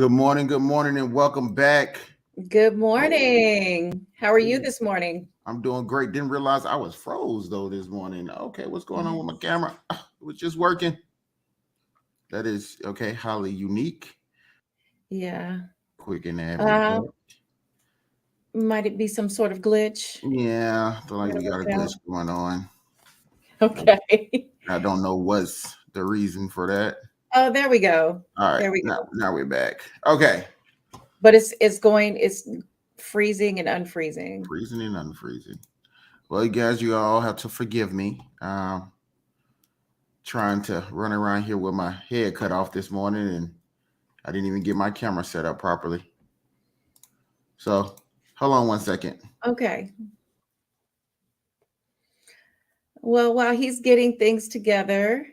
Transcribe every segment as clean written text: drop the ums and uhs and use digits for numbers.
Good morning, and welcome back. Good Oh, morning. How are you yeah, this morning? I'm doing great. Didn't realize I was froze though this morning. Okay, what's going on with my camera? It was just working. That is okay, highly unique. Yeah. Quick and add me Uh, back. might it be some sort of glitch? Yeah, I feel We like gotta we work got a it out. glitch going on. Okay. I don't know what's the reason for that. Oh, there we go. All right, There we go. now we're back. Okay, But it's freezing and unfreezing. freezing and unfreezing. Well, you guys, you all have to forgive me. Trying to run around here with my head cut off this morning, and I didn't even get my camera set up properly. So hold on one second. Okay. Well, while he's getting things together,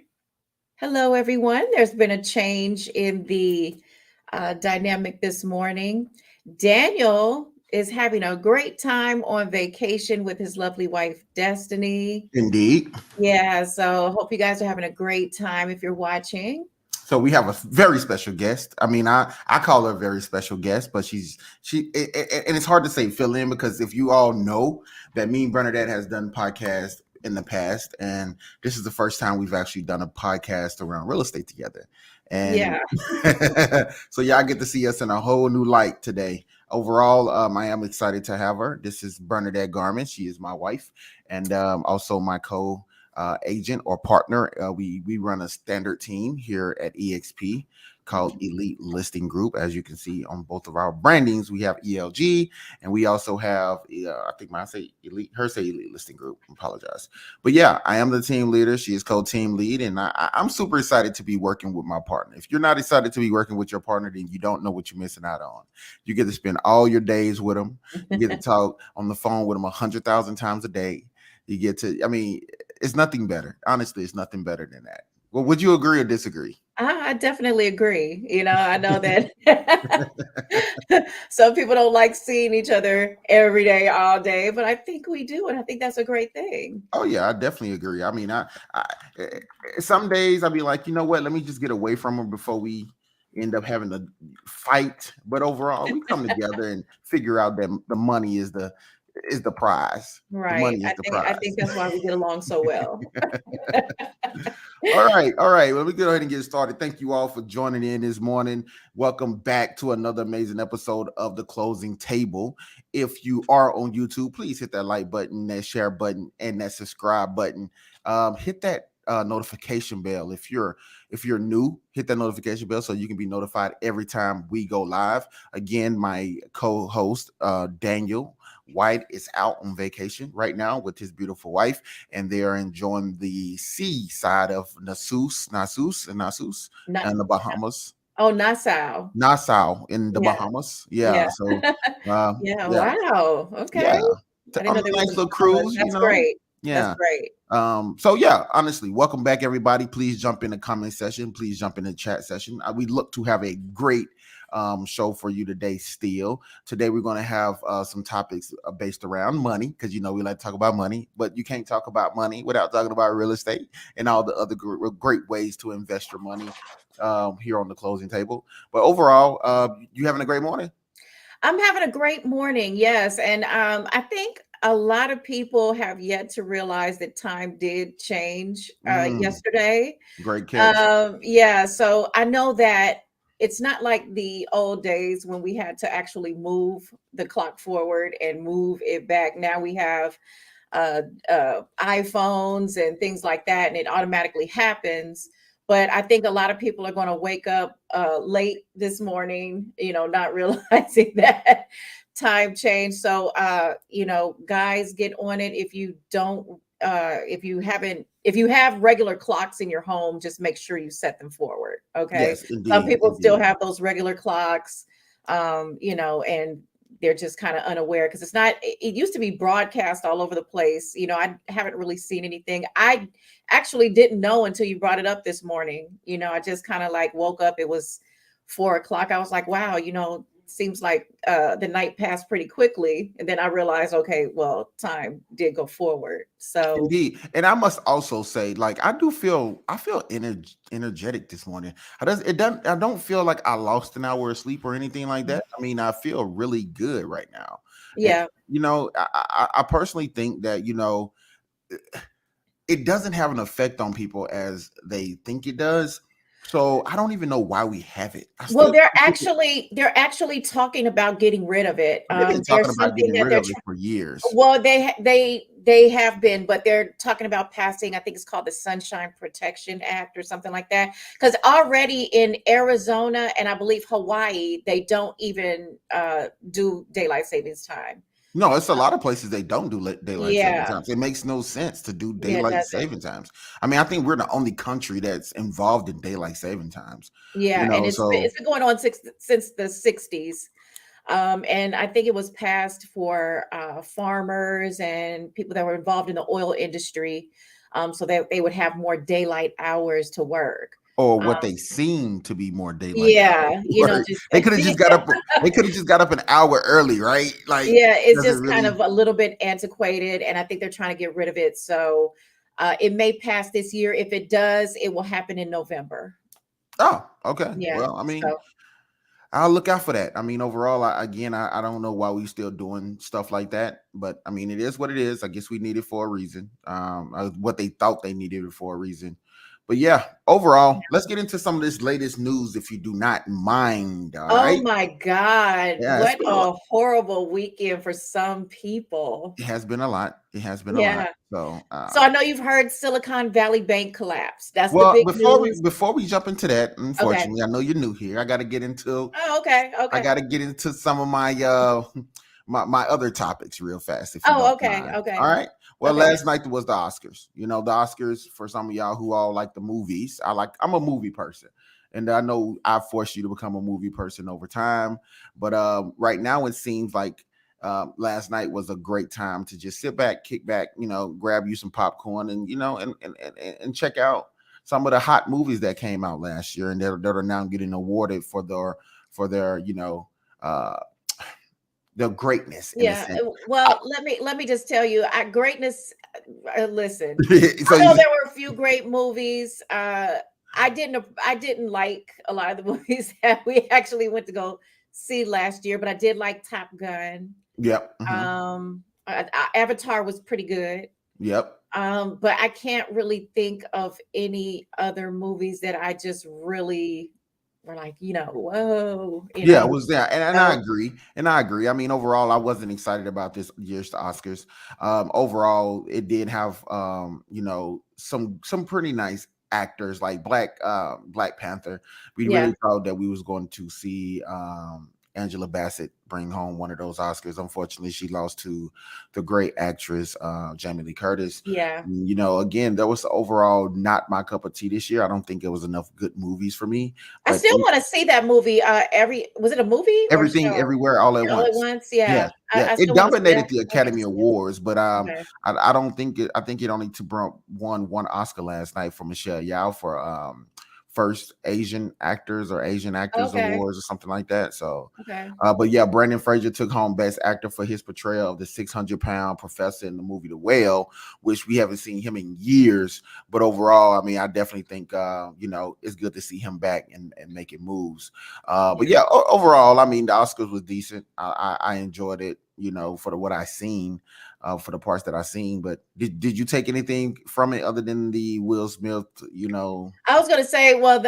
hello everyone. There's been a change in the dynamic this morning. Daniel is having a great time on vacation with his lovely wife, Destiny. Indeed. Yeah, so hope you guys are having a great time if you're watching. So we have a very special guest. I mean, I call her a very special guest, but and it's hard to say fill in because if you all know that me and Bernadette has done podcasts in the past, and this is the first time we've actually done a podcast around real estate together. And Yeah. so y'all get to see us in a whole new light today. Overall, I am excited to have her. This is Bernadette Garman. She is my wife and also my agent or partner. We run a standard team here at EXP called Elite Listing Group. As you can see on both of our brandings, we have ELG, and we also have I think mine say Elite, her say Elite Listing Group. I apologize, but yeah, I am the team leader. She is co-team lead, and I'm super excited to be working with my partner. If you're not excited to be working with your partner, then you don't know what you're missing out on. You get to spend all your days with them. You get to talk on the phone with them 100,000 times a day. You get to, I mean, it's nothing better. Honestly, it's nothing better than that. Well, would you agree or disagree? I definitely agree. I know that some people don't like seeing each other every day, all day, but I think we do, and I think that's a great thing. Oh yeah, I definitely agree. I mean, some days I'll be like, you know what? Let me just get away from them before we end up having to fight. But overall, we come together and figure out that the money is the prize. The Right. money is I the think I prize. think that's why we get along so well. All right, all right. Well, let me go ahead and get started. Thank you all for joining in this morning. Welcome back to another amazing episode of The Closing Table. If you are on YouTube, please hit that like button, that share button, and that subscribe button. Hit that notification bell. If you're new, hit that notification bell so you can be notified every time we go live. Again, my co-host Daniel White is out on vacation right now with his beautiful wife, and they are enjoying the sea side of Nassau, Not and the Bahamas. Oh, Nassau. Nassau in the Yeah. Bahamas. Yeah. Yeah. So, Yeah. yeah, Wow. Okay. yeah. I didn't On know a there was nice a little Bahamas. cruise, you That's know. great. That's Yeah. great. So yeah, honestly, welcome back, everybody. Please jump in the comment session. Please jump in the chat session. We look to have a great show for you today. Today we're going to have some topics based around money because we like to talk about money, but you can't talk about money without talking about real estate and all the other great ways to invest your money here on the closing table. But overall, you having a great morning? I'm having a great morning. Yes. And I think a lot of people have yet to realize that time did change Mm, yesterday. great catch. Yeah. So I know that it's not like the old days when we had to actually move the clock forward and move it back. Now we have uh, iPhones and things like that, and it automatically happens. But I think a lot of people are going to wake up late this morning, not realizing that time change. So, guys, get on it. If you don't, if you have regular clocks in your home, just make sure you set them forward. Okay. Yes, Some indeed, people still indeed. have those regular clocks, and they're just kind of unaware because it used to be broadcast all over the place. I haven't really seen anything. I actually didn't know until you brought it up this morning. I just kind of like woke up. It was 4 o'clock. I was like, wow, seems like the night passed pretty quickly, and then I realized, okay, well, time did go forward. So Indeed, and I must also say, like, I feel energetic this morning. I don't feel like I lost an hour of sleep or anything like that. I mean, I feel really good right now, and yeah, I personally think that it doesn't have an effect on people as they think it does. So I don't even know why we have it. I well, still they're actually talking about getting rid of it. they've been talking There's about something getting that rid they're of it for years. well, they have been, but they're talking about passing. I think it's called the Sunshine Protection Act or something like that. Because already in Arizona and I believe Hawaii, they don't even do daylight savings time. No, it's a lot of places they don't do daylight saving Yeah, times. It makes no sense to do yeah, it daylight doesn't. saving times. I mean, I think we're the only country that's involved in daylight saving times. Yeah, and So it's been going on since the '60s. And I think it was passed for farmers and people that were involved in the oil industry, so that they would have more daylight hours to work. or Um, what they seem to be more daylight hours yeah, to you know, work. just They could have just got up. They could have just got up an hour early, right? Like, yeah, it's does it just kind really? of a little bit antiquated, and I think they're trying to get rid of it. So it may pass this year. If it does, it will happen in November. Oh, okay. Yeah. Well, I mean, So I'll look out for that. I mean, overall, I don't know why we still doing stuff like that, but I mean, it is what it is. I guess we need it for a reason. What they thought they needed it for a reason. But yeah, overall, let's get into some of this latest news, if you do not mind. All oh right. my God, Yeah, it's what been a lot. a horrible weekend for some people. It has been a lot. It has been a lot. Yeah. So, So I know you've heard Silicon Valley Bank collapse. That's the well, big news. before we jump into that, Okay. unfortunately, I know you're new here. Oh, okay. I Okay. got to get into some of my my other topics real fast, if you Oh, don't okay. mind. All Okay. right. Well, Okay. last night was the Oscars. The Oscars, for some of y'all who all like the movies. I'm a movie person, and I know I forced you to become a movie person over time. But right now it seems like last night was a great time to just sit back, kick back, grab you some popcorn, and and check out some of the hot movies that came out last year, and that are now getting awarded for uh their greatness in a Yeah. sense. I- Well, let me just tell you, greatness. Listen, so I know you, there were a few great movies. I didn't like a lot of the movies that we actually went to go see last year, but I did like Top Gun. yep, Avatar was pretty good. yep. But I can't really think of any other movies that I just really were like, whoa, Yeah, it was there, and I So agree, and I agree. I mean, overall, I wasn't excited about this year's Oscars. Overall, it did have some pretty nice actors like Black Panther. We yeah, really thought that we was going to see Angela Bassett bring home one of those Oscars. Unfortunately, she lost to the great actress Jamie Lee Curtis. yeah. Again, that was overall not my cup of tea this year. I don't think it was enough good movies for me, I but still want to see that movie. Every was it a movie or Everything show? Everywhere All at Yeah, all at Once. once. Yes, Yeah, yeah. I It still want to see. dominated the I gotta Academy see it. Awards, but Okay. I don't think it. I think it only won one Oscar last night for Michelle Yeoh for first Asian actors or Asian actors Okay. awards or something like that. So, Okay. but yeah, Brandon Fraser took home Best Actor for his portrayal of the 600-pound professor in the movie The Whale, which we haven't seen him in years. But overall, I mean, I definitely think it's good to see him back and making moves. But Yeah. yeah, overall, I mean, the Oscars was decent. I enjoyed it, for what I seen, for the parts that I seen. But did you take anything from it other than the Will Smith, I was gonna say, well,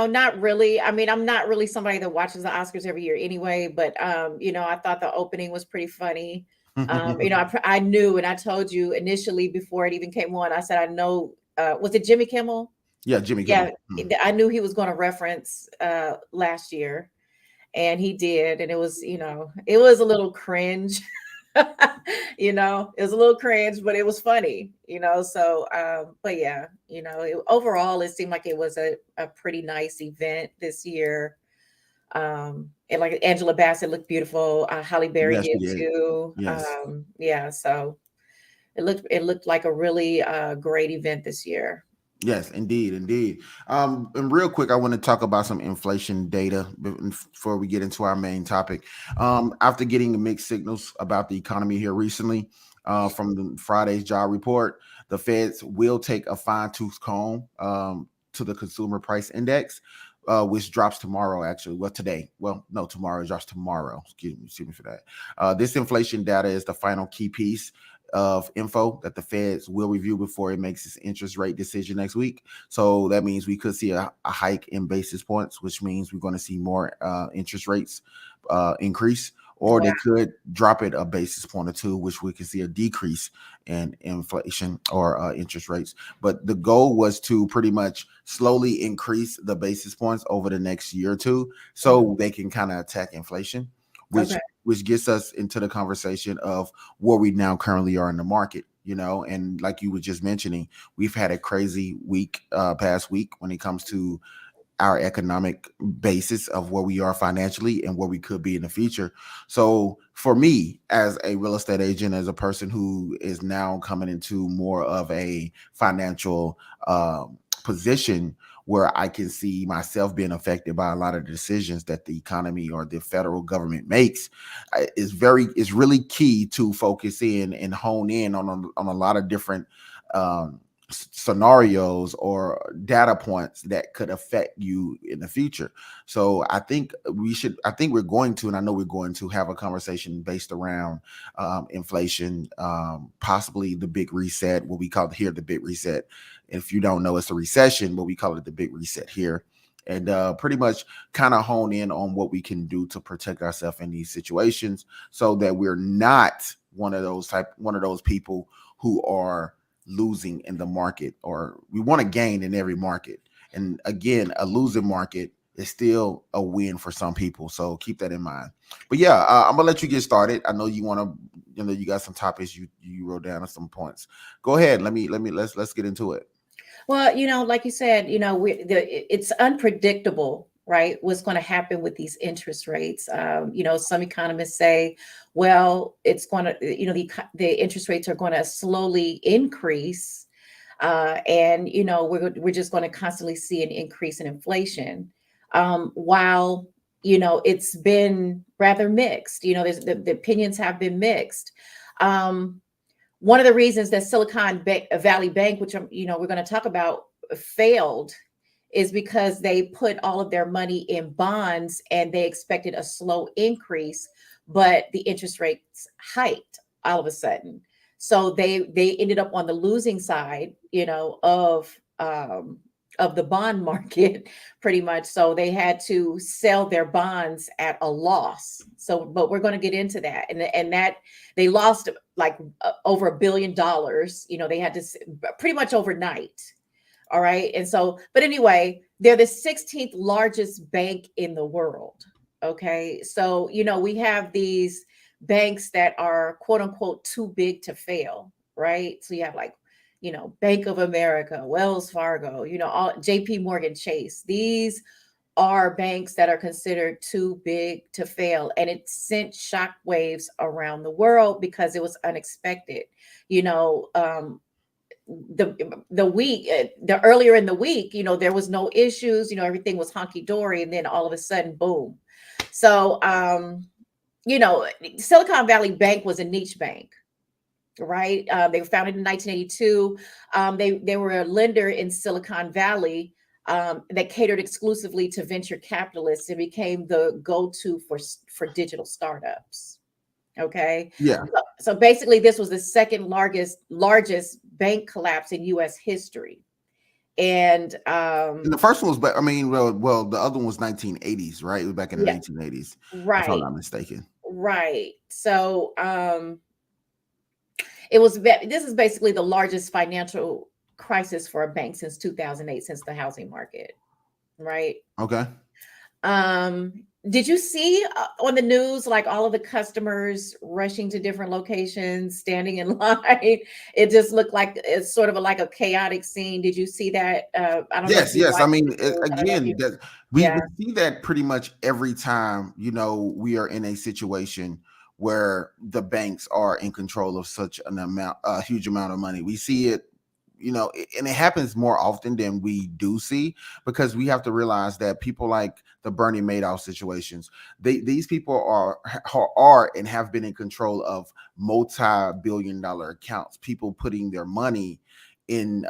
not really. I mean, I'm not really somebody that watches the Oscars every year anyway, but I thought the opening was pretty funny. I knew, and I told you initially before it even came on, I said I know. Was it Jimmy Kimmel? Yeah, Jimmy Yeah, Kimmel. Mhm. I knew he was going to reference last year, and he did, and it was a little cringe. It was a little cringe, but it was funny. So but yeah, overall it seemed like it was a pretty nice event this year. And like Angela Bassett looked beautiful. Halle Berry Yes, did he did. too. Yes. Yeah, so it looked like a really great event this year. Yes, indeed, indeed. And real quick, I want to talk about some inflation data before we get into our main topic. After getting mixed signals about the economy here recently, from the Friday's job report, the Feds will take a fine tooth comb to the consumer price index, which drops tomorrow. Actually, well, today. Well, no, tomorrow it drops tomorrow. Excuse me for that. This inflation data is the final key piece of info that the Feds will review before it makes its interest rate decision next week. So that means we could see a hike in basis points, which means we're going to see more interest rates increase, or Wow. they could drop it a basis point or two, which we could see a decrease in inflation or interest rates. But the goal was to pretty much slowly increase the basis points over the next year or two, Mhm. so they can kind of attack inflation, which Okay. which gets us into the conversation of where we now currently are in the market. And like you were just mentioning, we've had a crazy week, past week, when it comes to our economic basis of where we are financially and where we could be in the future. So for me, as a real estate agent, as a person who is now coming into more of a financial position where I can see myself being affected by a lot of the decisions that the economy or the federal government makes, is really key to focus in and hone in on a lot of different scenarios or data points that could affect you in the future. So I think we're going to, and I know we're going to have a conversation based around inflation, possibly the big reset, what we call here the big reset. If you don't know, it's a recession, but we call it the big reset here. And pretty much kind of hone in on what we can do to protect ourselves in these situations, so that we're not one of those people who are losing in the market, or we want to gain in every market. And again, a losing market is still a win for some people. So keep that in mind. But yeah, I'm gonna let you get started. I know you want to, you got some topics you wrote down, or some points. Go ahead. Let's get into it. Well, like you said, it's unpredictable, right? What's going to happen with these interest rates? Some economists say, well, it's going to, the interest rates are going to slowly increase, and we're just going to constantly see an increase in inflation. While it's been rather mixed. The opinions have been mixed. Um, One of the reasons that Valley Bank, which we're going to talk about, failed is because they put all of their money in bonds and they expected a slow increase, but the interest rates hiked all of a sudden. So they ended up on the losing side, of the bond market, pretty much. So they had to sell their bonds at a loss. So, but we're going to get into that, and that they lost like over $1 billion. They had to pretty much overnight. All right. And so, but anyway, they're the 16th largest bank in the world. Okay. So, we have these banks that are quote unquote too big to fail. Right. So you have like, Bank of America, Wells Fargo, all JP Morgan Chase. These are banks that are considered too big to fail. And it sent shockwaves around the world because it was unexpected. You know, the earlier in the week, there was no issues, everything was honky dory, and then all of a sudden, boom. So, you know, Silicon Valley Bank was a niche bank, right? They were founded in 1982. They were a lender in Silicon Valley, that catered exclusively to venture capitalists and became the go-to for digital startups. Okay, Yeah. so basically, this was the second largest bank collapse in U.S. history, and And the first one was, I mean, the other one was 1980s, right? It was back in the yeah, 1980s, if I'm right, not mistaken. right. So this is basically the largest financial crisis for a bank since 2008, since the housing market, right? Okay. Um, did you see on the news like all of the customers rushing to different locations, standing in line? It just looked like it's sort of like a chaotic scene. Did you see that? I don't know if Yes, you yes. I watched mean, the news. I don't know if again, you, that we yeah, see that pretty much every time, we are in a situation where the banks are in control of such a huge amount of money. We see it, and it happens more often than we do see, because we have to realize that people like the Bernie Madoff situations, these people are and have been in control of multi-billion-dollar accounts. People putting their money in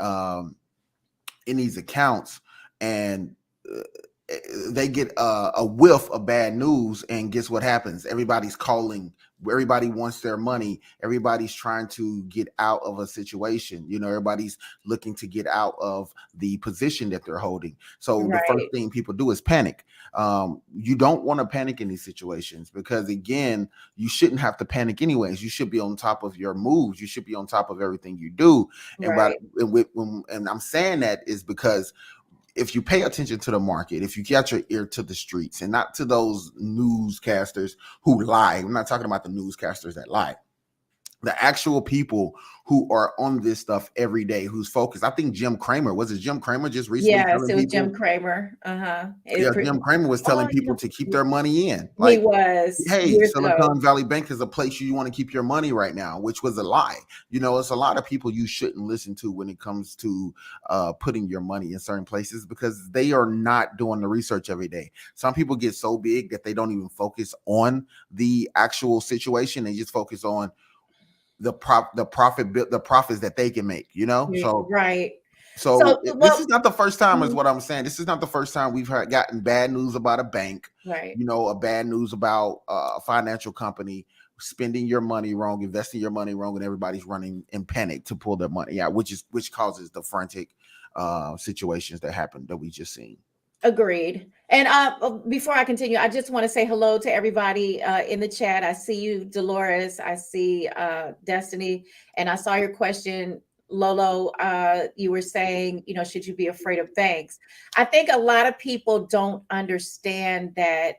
these accounts, and uh, they get a whiff of bad news, and guess what happens? Everybody's calling. Everybody wants their money. Everybody's trying to get out of a situation. Everybody's looking to get out of the position that they're holding. So the first Right. thing people do is panic. You don't want to panic in these situations, because again, you shouldn't have to panic anyways. You should be on top of your moves. You should be on top of everything you do. Right. And I'm saying that is because if you pay attention to the market, if you get your ear to the streets and not to those newscasters who lie, I'm not talking about the newscasters that lie, the actual people who are on this stuff every day, who's focused. I think Jim Cramer, was it Jim Cramer just recently Yes, telling it was Jim people? Cramer. Yeah, Jim Cramer was telling Oh, people to keep their money in. he Like, was hey, years ago. Silicon Valley Bank is a place you want to keep your money right now, which was a lie. It's a lot of people you shouldn't listen to when it comes to putting your money in certain places, because they are not doing the research every day. Some people get so big that they don't even focus on the actual situation. They just focus on the profits that they can make. So Right. so So, this is well, not the first time, is mhm, what I'm saying. This is not the first time we've gotten bad news about a bank, right. a bad news about a financial company spending your money wrong, investing your money wrong, and everybody's running in panic to pull their money out, which causes the frantic situations that happen that we just seen. Agreed. And before I continue, I just want to say hello to everybody in the chat. I see you, Dolores. I see Destiny, and I saw your question, Lolo. You were saying, should you be afraid of banks? I think a lot of people don't understand that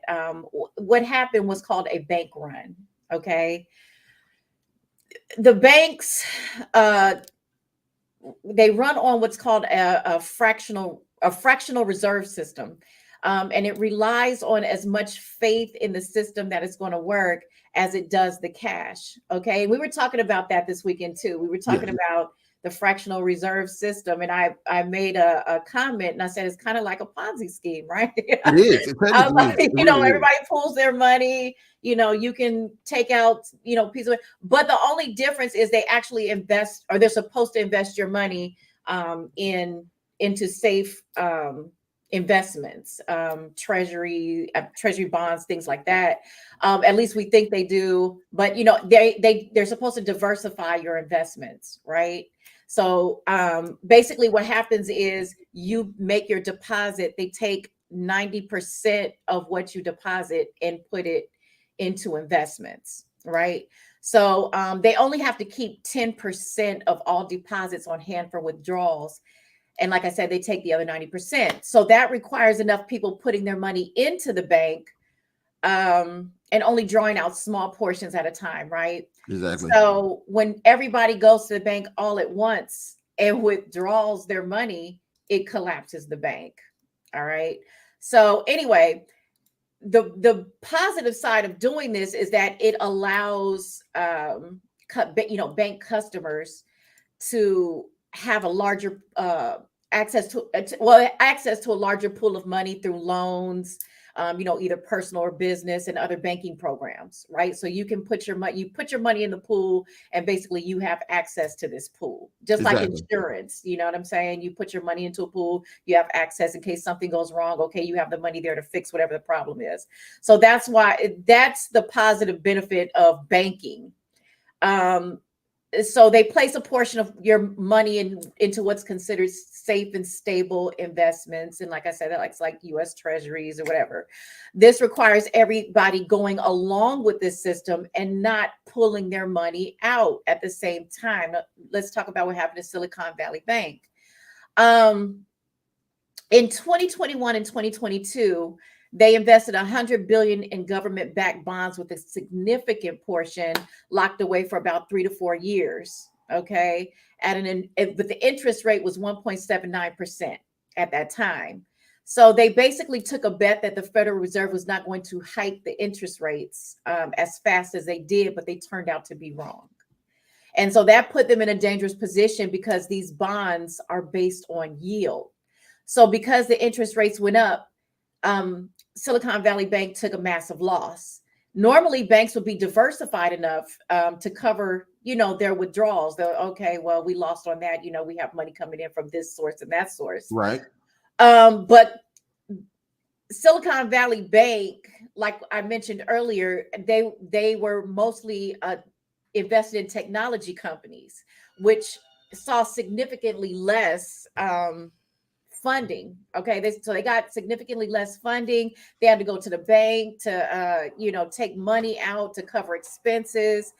what happened was called a bank run. Okay, the banks uh, they run on what's called a fractional reserve system, and it relies on as much faith in the system that it's going to work as it does the cash. Okay, we were talking about that this weekend too. We were Yeah, talking about the fractional reserve system, and I made a comment, and I said it's kind of like a Ponzi scheme, right? it is. It I'm technically is. like, It really is. everybody pulls their money. You can take out, piece of it, but the only difference is they actually invest, or they're supposed to invest your money into safe investments, treasury bonds, things like that. At least we think they do, but they're supposed to diversify your investments, right? So basically, what happens is you make your deposit. They take 90% of what you deposit and put it into investments, right? So they only have to keep 10% of all deposits on hand for withdrawals. And like I said, they take the other 90%. So that requires enough people putting their money into the bank, and only drawing out small portions at a time, right? Exactly. So when everybody goes to the bank all at once and withdraws their money, it collapses the bank. All right. So anyway, the positive side of doing this is that it allows bank customers to have a larger access to a larger pool of money through loans, either personal or business, and other banking programs, right? So you put your money in the pool, and basically you have access to this pool, just like Exactly. insurance. You know what I'm saying? You put your money into a pool, you have access in case something goes wrong. Okay, you have the money there to fix whatever the problem is. So that's the positive benefit of banking. Um, so they place a portion of your money into what's considered safe and stable investments, and like I said, that's like U.S. Treasuries or whatever. This requires everybody going along with this system and not pulling their money out at the same time. Now, let's talk about what happened to Silicon Valley Bank. um, in 2021 and 2022, they invested 100 billion in government-backed bonds, with a significant portion locked away for about 3 to 4 years. Okay, but the interest rate was 1.79% at that time. So they basically took a bet that the Federal Reserve was not going to hike the interest rates as fast as they did, but they turned out to be wrong. And so that put them in a dangerous position because these bonds are based on yield. So because the interest rates went up, Silicon Valley Bank took a massive loss. Normally, banks would be diversified enough to cover, their withdrawals. They're okay. Well, we lost on that. We have money coming in from this source and that source. Right. But Silicon Valley Bank, like I mentioned earlier, they were mostly invested in technology companies, which saw significantly less funding. Okay, so they got significantly less funding. They had to go to the bank to take money out to cover expenses.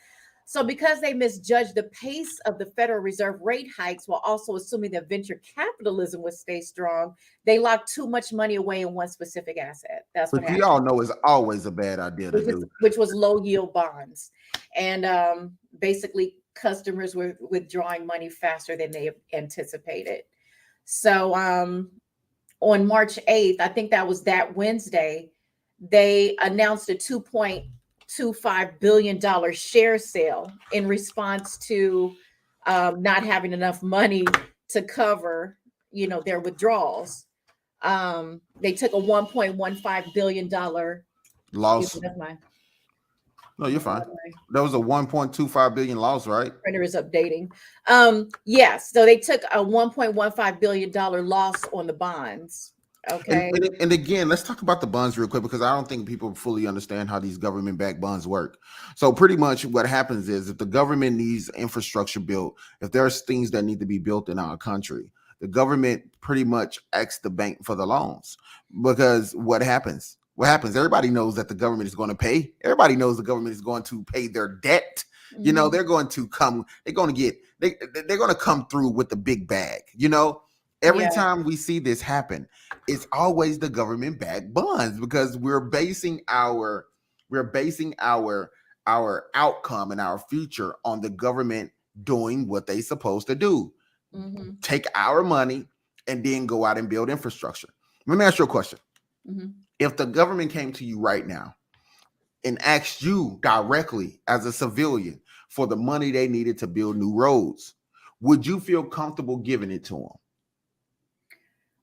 So because they misjudged the pace of the Federal Reserve rate hikes while also assuming that venture capitalism would stay strong, they locked too much money away in one specific asset. That's what Which we happened. all know is always a bad idea to do. Which was low yield bonds, and basically customers were withdrawing money faster than they anticipated. So on March 8th, I think that was that Wednesday, they announced a $2.25 billion share sale in response to not having enough money to cover, their withdrawals. They took a $1.15 billion. Excuse me, Loss. that's my, No, you're fine. my That was a 1.25 billion loss, right? printer is updating. Yes, so they took a $1.15 billion loss on the bonds. And, Okay. and and again, let's talk about the bonds real quick because I don't think people fully understand how these government-backed bonds work. So pretty much what happens is if the government needs infrastructure built, if there's things that need to be built in our country, the government pretty much asks the bank for the loans. Because what happens? What happens? Everybody knows that the government is going to pay. Everybody knows the government is going to pay their debt. Mhm. They're going to come, they're going to come through with the big bag. Every Yeah. time we see this happen, it's always the government backed bonds because we're basing our outcome and our future on the government doing what they supposed to do. Mhm. Take our money and then go out and build infrastructure. Let me ask you a question. Mhm. If the government came to you right now and asked you directly as a civilian for the money they needed to build new roads, would you feel comfortable giving it to them?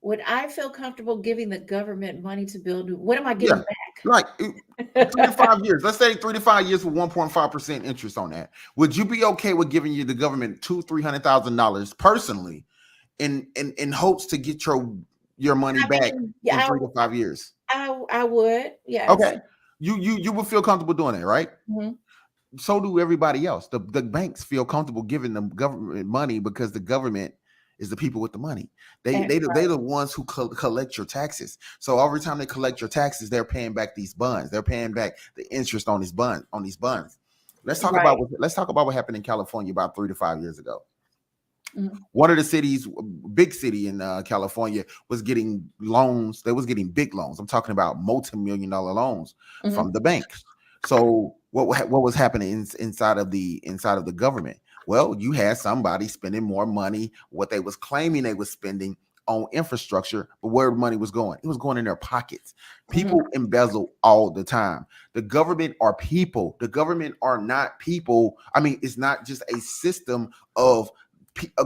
Would I feel comfortable giving the government money to build what am I Yeah, getting like 3 to 5 back? years. Let's say 3 to 5 years for 1.5% interest on that. Would you be okay with giving you the government $200,000-300,000 personally in hopes to get your money I back mean, in yeah, 3 to 5 years? I would, yes. Okay, you would feel comfortable doing that, right? Mhm. So do everybody else. The banks feel comfortable giving them government money because the government is the people with the money. They And they the- they the ones who collect your taxes. So every time they collect your taxes, they're paying back these bonds. They're paying back the interest on these bonds. right. Let's talk about what happened in California about 3 to 5 years ago. Mhm. One of the cities, big city in California, was getting loans. They was getting big loans. I'm talking about multi-million-dollar loans from Mhm. the banks. So what was happening inside of the government? Well, you had somebody spending more money, what they was claiming they was spending on infrastructure, but where the money was going, it was going in their pockets. Mhm. People embezzle all the time. The government are people. The government are not people. I mean, it's not just a system of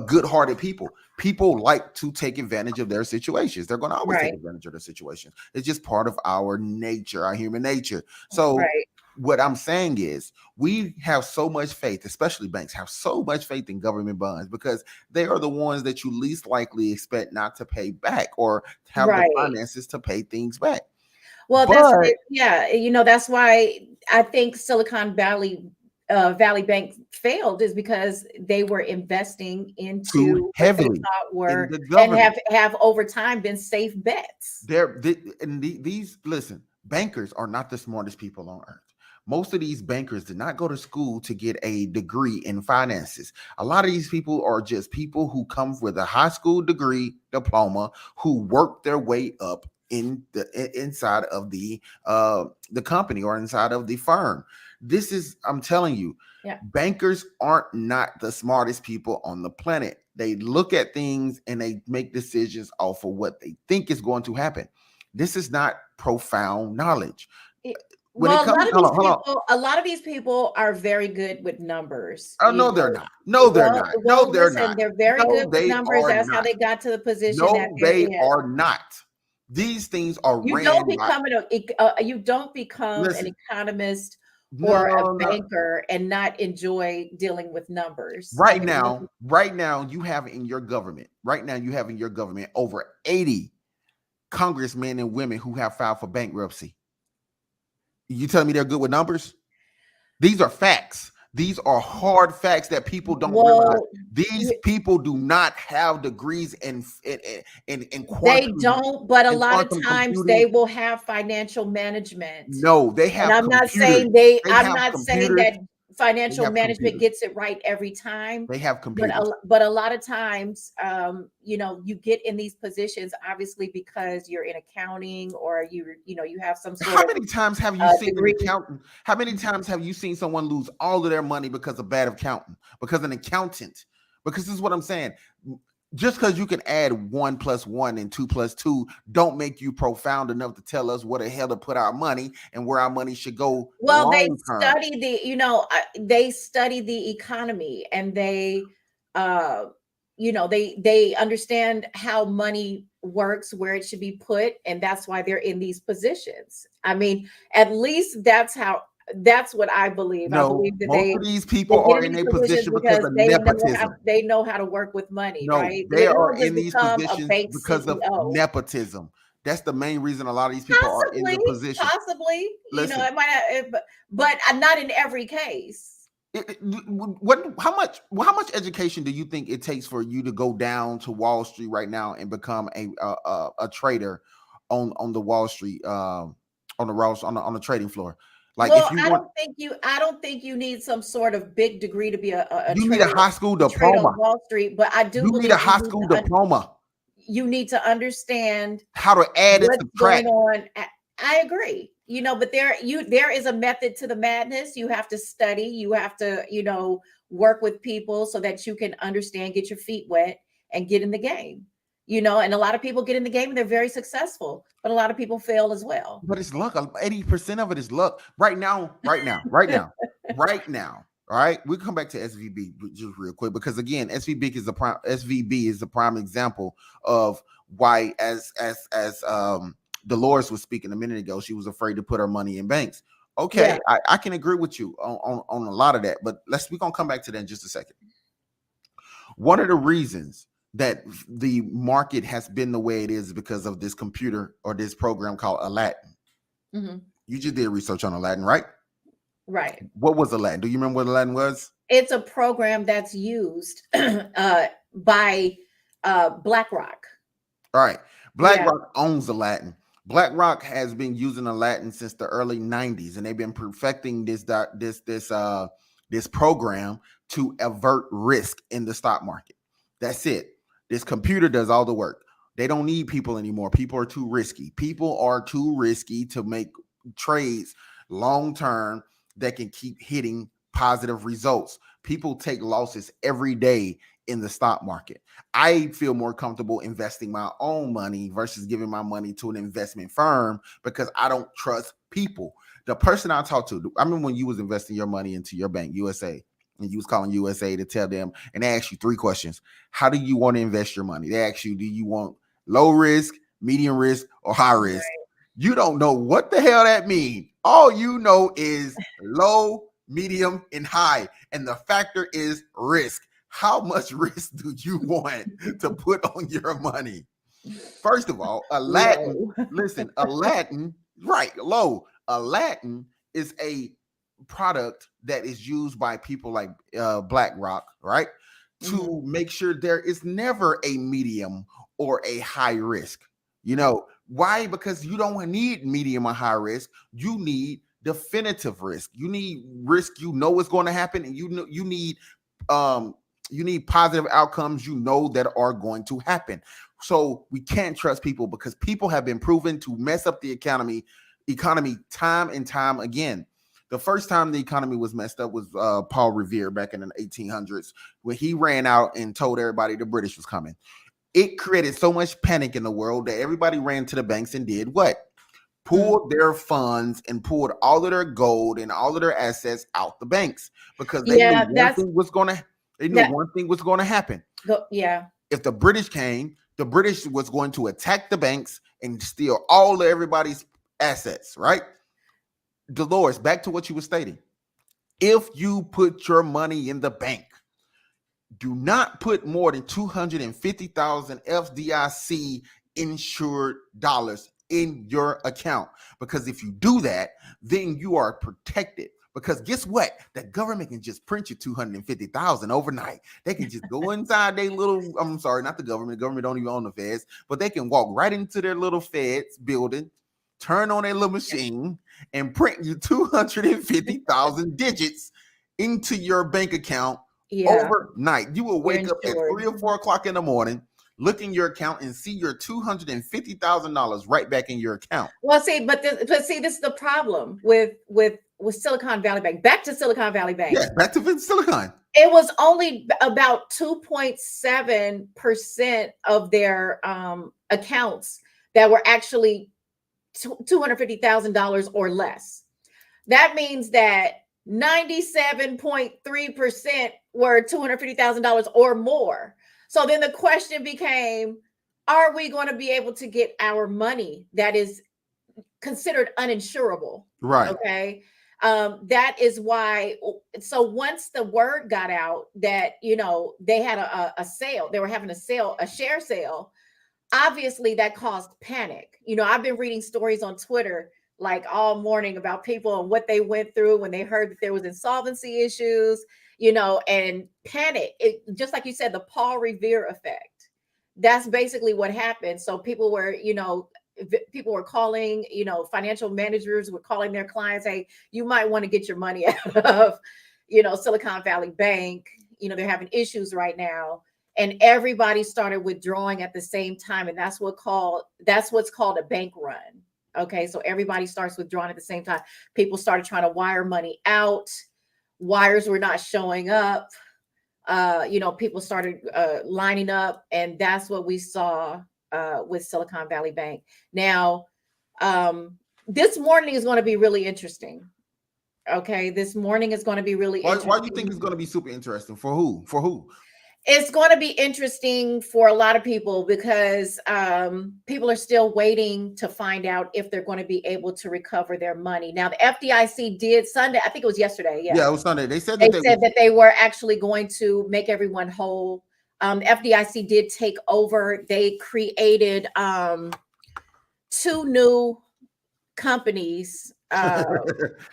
good-hearted people. People like to take advantage of their situations. They're going to always take Right. advantage of their situations. It's just part of our nature, our human nature. So Right. what I'm saying is we have so much faith, especially banks have so much faith in government bonds because they are the ones that you least likely expect not to pay back or have the Right. finances to pay things back. Well, But yeah, that's why I think Silicon Valley Bank failed is because they were investing too into what they heavily thought in were the and government. have over time been safe bets. These listen, bankers are not the smartest people on earth. Most of these bankers did not go to school to get a degree in finances. A lot of these people are just people who come with a high school degree diploma who work their way up inside of the company or inside of the firm. This is, I'm telling you, Yeah. bankers aren't not the smartest people on the planet. They look at things and they make decisions off of what they think is going to happen. This is not profound knowledge. It, when it Well, comes, hold on, hold on. a lot of these people are very good with numbers. Oh, no, they're not. No, they're not. No, they're Listen, not. they're very good No, with they numbers. are That's how not. they got to the position that No, they're they in. are not. These things are ran by. You don't become an Listen, economist or a no, no. banker and not enjoy dealing with numbers. I Right mean, now, right now, you have in your government. Right now, you have in your government over 80 congressmen and women who have filed for bankruptcy. You telling me they're good with numbers? These are facts. These are hard facts that people don't realize. well, These people do not have degrees in they quantum don't, but a in lot of quantum times they computing. will have financial management. No, they And have computers. They I'm have not saying computers. that They financial have management computers. gets it right every time, They have but computers. a lot of times, you get in these positions obviously because you're in accounting or you have some sort How of many times have you seen an degree. accountant? How many times have you seen someone lose all of their money because of bad accountant? Because an accountant. Because this is what I'm saying. Just because you can add 1 + 1 and 2 + 2 don't make you profound enough to tell us where the hell to put our money and where our money should go Well, long term. they study the economy and uh, they understand how money works, where it should be put, and that's why they're in these positions. I mean, at least that's what I believe. I No, believe that most of these they people get are in in these a positions position because because of nepotism. they know how to work with money, No, right? they They are don't just in these become a positions bank because of CEO. nepotism. That's the main reason a lot of these people are in Possibly, the position. possibly, Listen, it might not, but not in every case. what? How much education do you think it takes for you to go down to Wall Street right now and become a trader on the Wall Street on the on the trading floor? Like if Well, you want, I don't think you need some sort of big degree to be a you need a high school trade on diploma. Wall Street, but I do You need a believe high school diploma. you need to understand How to add and what's going subtract. on. I agree, but there is a method to the madness. You have to study, you have to, work with people so that you can understand, get your feet wet and get in the game. And a lot of people get in the game and they're very successful, but a lot of people fail as well. But it's luck. 80% of it is luck. Right now, right now, right now, right now. All right. We'll come back to SVB just real quick because again, SVB is the prime example of why as Dolores was speaking a minute ago, she was afraid to put her money in banks. Yeah. Okay, I can agree with you on a lot of that, but we're gonna come back to that in just a second. One of the reasons that the market has been the way it is because of this computer or this program called Aladdin. Mhm. You just did research on Aladdin, right? Right. What was Aladdin? Do you remember what Aladdin was? It's a program that's used by BlackRock. All right. Yeah. BlackRock owns Aladdin. BlackRock has been using Aladdin since the early 90s, and they've been perfecting this program to avert risk in the stock market. That's it. This computer does all the work. They don't need people anymore. People are too risky. People are too risky to make trades long term that can keep hitting positive results. People take losses every day in the stock market. I feel more comfortable investing my own money versus giving my money to an investment firm because I don't trust people. The person I talked to, I remember when you was investing your money into your bank, USA, and you was calling USA to tell them, and they asked you 3 questions. How do you want to invest your money? They ask you, do you want low risk, medium risk, or high risk? You don't know what the hell that means. All you know is low, medium, and high. And the factor is risk. How much risk do you want to put on your money? First of all, Aladdin, Low. listen, Aladdin, right, low. Aladdin is a product that is used by people like BlackRock, right? Mhm. To make sure there is never a medium or a high risk. Why? Because you don't need medium or high risk. You need definitive risk. You need risk you know what's going to happen, and um you need positive outcomes you know that are going to happen. So we can't trust people because people have been proven to mess up the economy time and time again. The first time the economy was messed up was Paul Revere back in the 1800s when he ran out and told everybody the British was coming. It created so much panic in the world that everybody ran to the banks and did what? Mm. pulled their funds and pulled all of their gold and all of their assets out the banks because they knew Yeah, one thing was going to that happen. yeah. If the British came, the British was going to attack the banks and steal all of everybody's assets, right? Dolores, back to what you were stating. If you put your money in the bank, do not put more than 250,000 FDIC insured dollars in your account, because if you do that, then you are protected. Because guess what? The government can just print you 250,000 overnight. They can just go inside their little, I'm sorry, not the government. The government don't even own the feds, but they can walk right into their little feds building, turn on their little machine, and print you 250,000 digits into your bank account Yeah, overnight. You will you're wake up at insured. 3 or 4 o'clock in the morning, look in your account, and see your $250,000 right back in your account. Well, see, but see, this is the problem with Silicon Valley Bank. Back to Silicon Valley Bank. Yeah, back to Silicon. It was only about 2.7% of their accounts that were actually $250,000 or less. That means that 97.3% were $250,000 or more. So then the question became, are we going to be able to get our money that is considered uninsurable? Right. Okay. That is why. So once the word got out that, they had a sale, they were having a sale, a share sale, obviously that caused panic. I've been reading stories on Twitter like all morning about people and what they went through when they heard that there was insolvency issues, and panic. Just like you said, the Paul Revere effect. That's basically what happened. So people were calling, financial managers were calling their clients, hey, you might want to get your money out of, Silicon Valley Bank. They're having issues right now. And everybody started withdrawing at the same time. And that's what's called a bank run. Okay. So everybody starts withdrawing at the same time. People started trying to wire money out. Wires were not showing up. People started lining up. And that's what we saw with Silicon Valley Bank. Now, this morning is going to be really interesting. Okay. This morning is going to be really interesting. Why do you think it's going to be super interesting? For who? For who? It's going to be interesting for a lot of people because people are still waiting to find out if they're going to be able to recover their money. Now, the FDIC did Sunday, I think it was yesterday. Yeah, it was Sunday. They said that they were actually going to make everyone whole. The FDIC did take over. They created 2 new companies.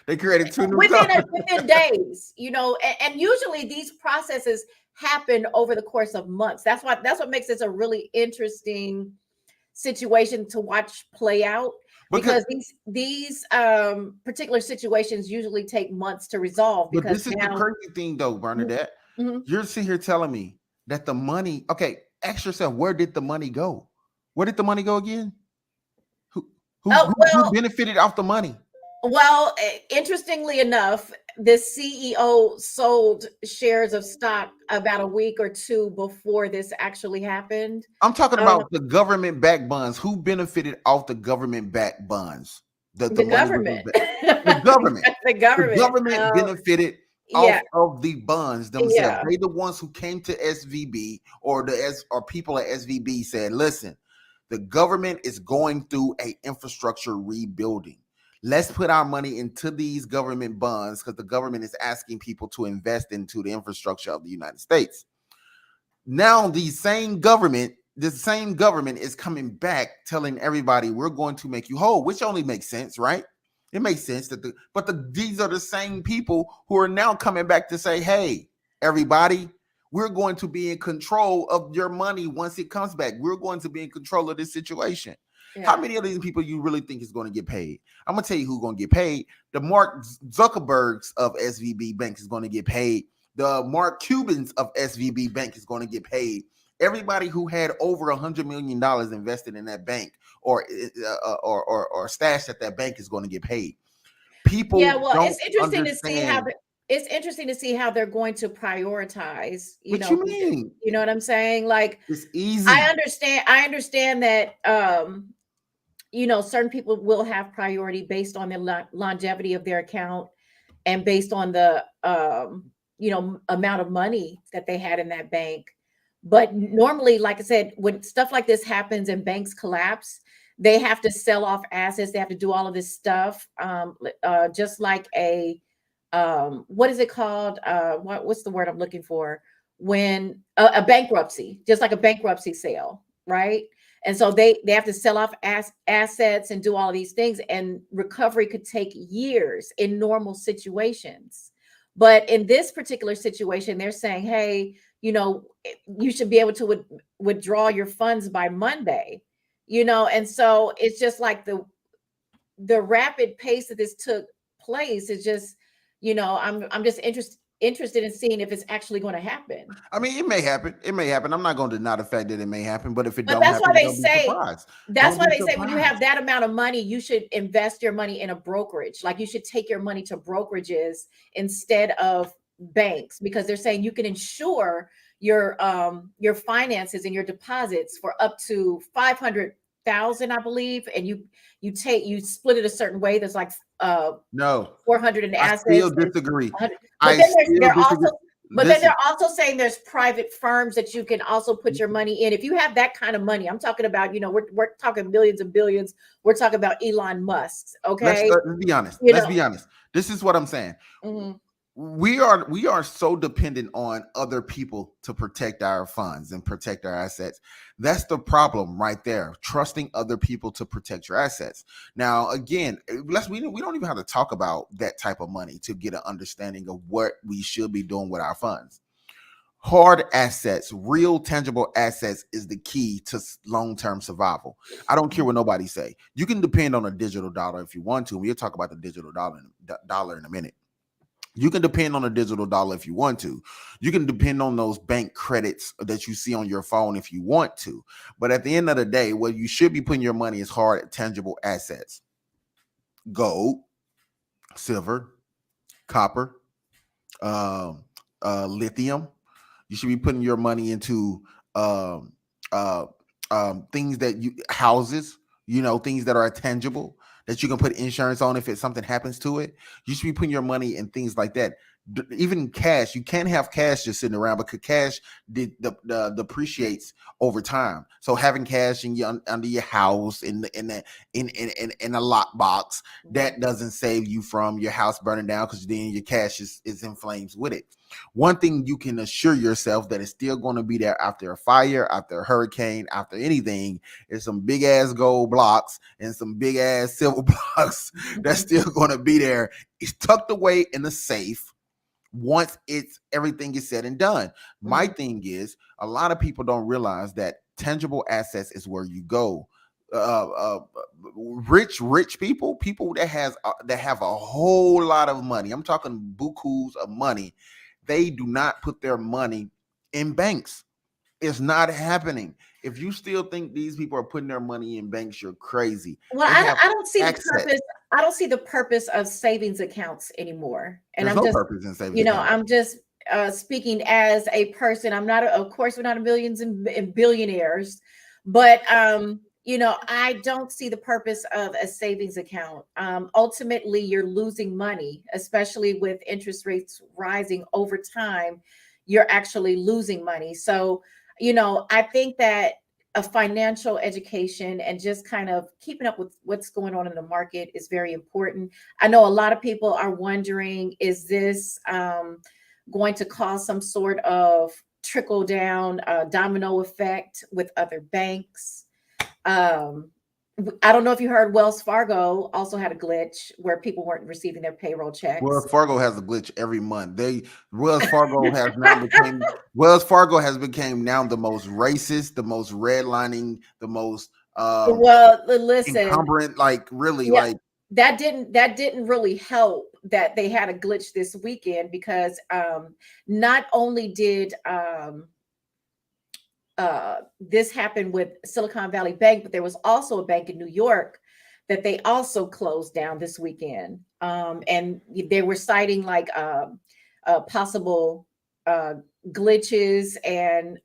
They created 2 new within days, and usually these processes happen over the course of months. That's what makes this a really interesting situation to watch play out, because these particular situations usually take months to resolve. But Because this is the now, crazy thing, though, Bernadette. mm-hmm. You're sitting here telling me that the money. Okay, ask yourself, where did the money go? Where did the money go again? Who benefited off the money? Well, interestingly enough, the CEO sold shares of stock about a week or two before this actually happened. I'm talking about the government-backed bonds. Who benefited off the government-backed bonds? The money government. The government. The government. The government benefited off of the bonds themselves. Yeah. They the ones who came to SVB, or people at SVB said, listen, the government is going through a infrastructure rebuilding. Let's put our money into these government bonds because the government is asking people to invest into the infrastructure of the United States. Now, this same government is coming back telling everybody we're going to make you whole, which only makes sense, right? It makes sense that these are the same people who are now coming back to say, hey, everybody, we're going to be in control of your money once it comes back. We're going to be in control of this situation. Yeah. How many of these people you really think is going to get paid? I'm going to tell you who's going to get paid. The Mark Zuckerbergs of SVB Bank is going to get paid. The Mark Cubans of SVB Bank is going to get paid. Everybody who had over $100 million invested in that bank or stashed at that bank is going to get paid. People, it's interesting to see how they're going to prioritize. You mean? You know what I'm saying? Like, it's easy. I understand that. certain people will have priority based on the longevity of their account and based on the amount of money that they had in that bank. But normally, like I said, when stuff like this happens and banks collapse, they have to sell off assets, they have to do all of this stuff, just like a what is it called, what's the word I'm looking for, when a bankruptcy, just like a bankruptcy sale, right? And so they have to sell off assets and do all of these things, and recovery could take years in normal situations. But in this particular situation, they're saying, hey, you should be able to withdraw your funds by Monday. And so it's just like the rapid pace that this took place is just, I'm just interested in seeing if it's actually going to happen. I mean, it may happen. It may happen. I'm not going to deny the fact that it may happen, but if it But don't happen, don't be surprised. that's Don't why be they say when you have surprised. that amount of money, you should invest your money in a brokerage. Like you should take your money to brokerages instead of banks, because they're saying you can insure your finances and your deposits for up to 500,000, I believe, and you split it a certain way. There's like No, 400 in I still assets and disagree. 100. But I then still they're disagree. also Listen, saying there's private firms that you can also put your money in. If you have that kind of money, I'm talking about, we're talking millions and billions. We're talking about Elon Musk's, okay? let's be honest. You Let's know, be honest. This is what I'm saying. mhm. We are so dependent on other people to protect our funds and protect our assets. That's the problem right there, trusting other people to protect your assets. Now again, we don't even have to talk about that type of money to get an understanding of what we should be doing with our funds. Hard assets, real tangible assets, is the key to long-term survival. I don't care what nobody say. You can depend on a digital dollar if you want to. We'll talk about the digital dollar in a minute. You can depend on a digital dollar if you want to. You can depend on those bank credits that you see on your phone if you want to. But at the end of the day, where you should be putting your money is hard, tangible assets: gold, silver, copper, um, lithium. You should be putting your money into um, uh, things that you houses, things that are tangible that you can put insurance on if something happens to it. You should be putting your money in things like that. Even cash, you can't have cash just sitting around because cash depreciates over time. So having cash in under your house in a lock box, that doesn't save you from your house burning down, because then your cash is in flames with it. One thing you can assure yourself that is still going to be there after a fire, after a hurricane, after anything, is some big ass gold blocks and some big ass silver blocks that's still going to be there. It's tucked away in the safe once it's everything is said and done. My thing is, a lot of people don't realize that tangible assets is where you go. Uh, uh, rich people that have a whole lot of money. I'm talking bukus of money. They do not put their money in banks. It's not happening. If you still think these people are putting their money in banks, you're crazy. Well, They have I don't see the access. purpose. I don't see the purpose of savings accounts anymore. And There's I'm no just, purpose in savings accounts. I'm just speaking as a person. I'm not, of course, we're not a millions and billionaires, but I don't see the purpose of a savings account. Ultimately, you're losing money, especially with interest rates rising over time. You're actually losing money. So, I think that a financial education and just kind of keeping up with what's going on in the market is very important. I know a lot of people are wondering, is this going to cause some sort of trickle down domino effect with other banks? Um, I don't know if you heard Wells Fargo also had a glitch where people weren't receiving their payroll checks. Wells Fargo has a glitch every month. Wells Fargo has become now the most racist, the most redlining, the most Well, listen, encumbrant, like really yeah, like that didn't really help that they had a glitch this weekend, because not only did this happen with Silicon Valley Bank, but there was also a bank in New York that they also closed down this weekend, and they were citing like possible uh, glitches and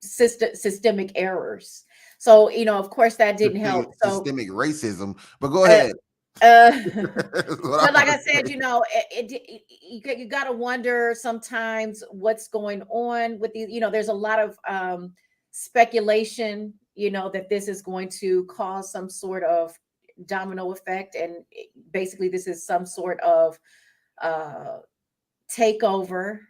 systemic errors. So, of course that didn't help. So, Systemic racism. But go uh, ahead. uh, That's what I but like want I to said, say. you got to wonder sometimes what's going on with these. There's a lot of speculation, that this is going to cause some sort of domino effect, and basically this is some sort of uh, takeover,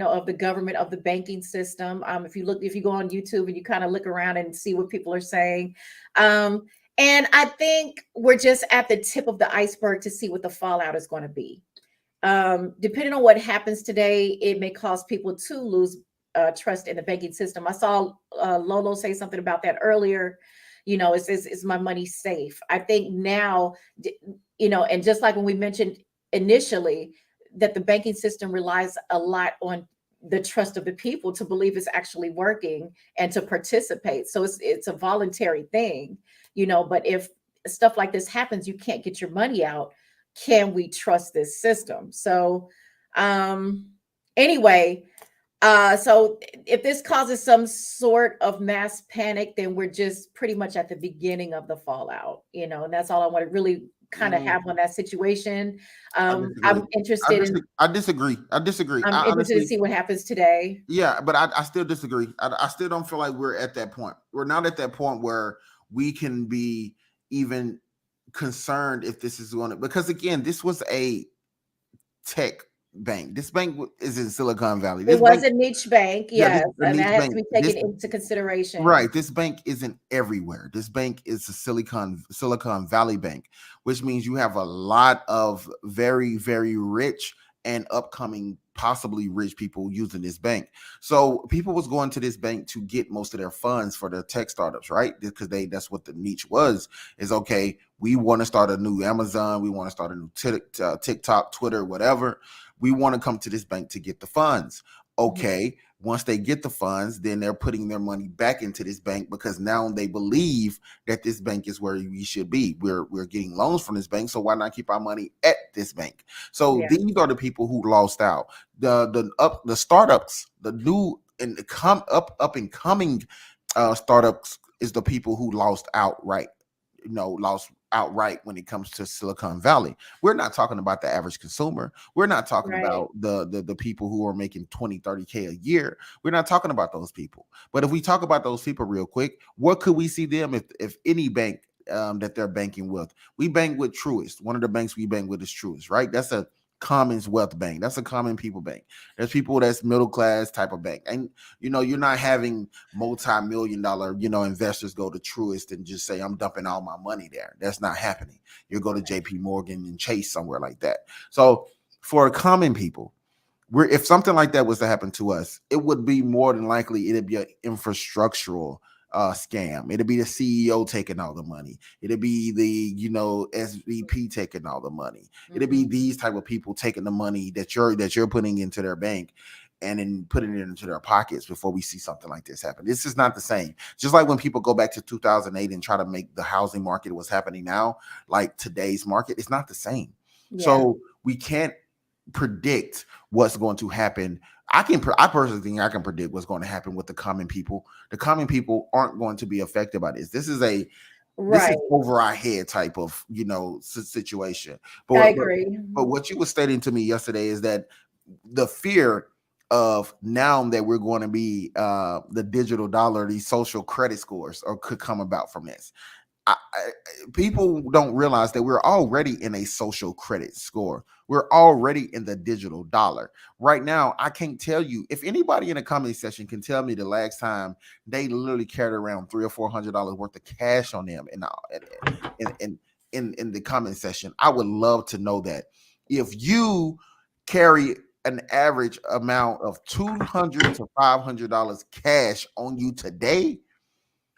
of the government, of the banking system. If you go on YouTube and you kind of look around and see what people are saying, um, and I think we're just at the tip of the iceberg to see what the fallout is going to be. Depending on what happens today, it may cause people to lose trust in the banking system. I saw Lolo say something about that earlier. Is my money safe? I think now, and just like when we mentioned initially, that the banking system relies a lot on the trust of the people to believe it's actually working and to participate. So it's a voluntary thing, but if stuff like this happens, you can't get your money out. Can we trust this system? So um anyway, so if this causes some sort of mass panic, then we're just pretty much at the beginning of the fallout, and that's all I want to really kind of Mm, have on that situation. I um disagree. i'm interested in I disagree. I disagree. I'm I interested to honestly, see what happens today. yeah, but I still disagree. I still don't feel like we're at that point. We're not at that point where we can be even concerned if this is going to, because again, this was a tech bank. This bank is in Silicon Valley. It This was bank, a niche bank, yeah, yes, the and that niche has to bank. be This taken into consideration. Right. This bank isn't everywhere. This bank is a Silicon Valley bank, which means you have a lot of very, very rich and upcoming, possibly rich people using this bank. So people was going to this bank to get most of their funds for their tech startups, right? Because that's what the niche was. Is okay. We want to start a new Amazon. We want to start a new TikTok, Twitter, whatever. We want to come to this bank to get the funds. Mhm. Okay, once they get the funds, then they're putting their money back into this bank because now they believe that this bank is where we should be. We're getting loans from this bank, so why not keep our money at this bank? So Yeah, these are the people who lost out. The startups, the new and come up and coming startups is the people who lost outright. Lost outright when it comes to Silicon Valley. We're not talking about the average consumer. We're not talking right. about the people who are making 20, 30K a year. We're not talking about those people. But if we talk about those people real quick, what could we see them if any bank that they're banking with? We bank with Truist. One of the banks we bank with is Truist, right? That's a commons wealth bank. That's a common people bank. There's people that's middle class type of bank. And you're not having multi-million dollar, investors go to Truist and just say, I'm dumping all my money there. That's not happening. You go to JP Morgan and Chase, somewhere like that. So for common people, if something like that was to happen to us, it would be more than likely it'd be an infrastructural scam. It'd be the CEO taking all the money. It'd be the SVP taking all the money. It'd be Mhm. these type of people taking the money that you're putting into their bank and then putting it into their pockets before we see something like this happen. This is not the same. Just like when people go back to 2008 and try to make the housing market what's happening now, like today's market, it's not the same. Yeah, So we can't predict what's going to happen. I personally think I can predict what's going to happen with the common people. The common people aren't going to be affected by this. This is right. over our head type of situation. I But agree. what you were stating to me yesterday is that the fear of now that we're going to be the digital dollar, these social credit scores, or could come about from this. People don't realize that we're already in a social credit score. We're already in the digital dollar. Right now, I can't tell you if anybody in the comment section can tell me the last time they literally carried around $300 or $400 worth of cash on them in in in the comment section. I would love to know that. If you carry an average amount of $200 to $500 cash on you today,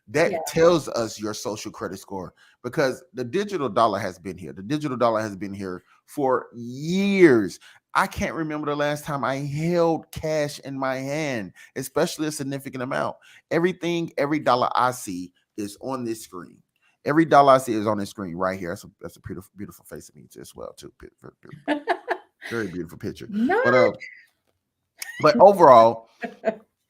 Yeah, that tells us your social credit score, because the digital dollar has been here. The digital dollar has been here for years. I can't remember the last time I held cash in my hand, especially a significant amount. Every dollar I see is on this screen. Every dollar I see is on this screen right here. That's a beautiful, beautiful face of me as well, too. Very beautiful picture. But not. uh, but overall,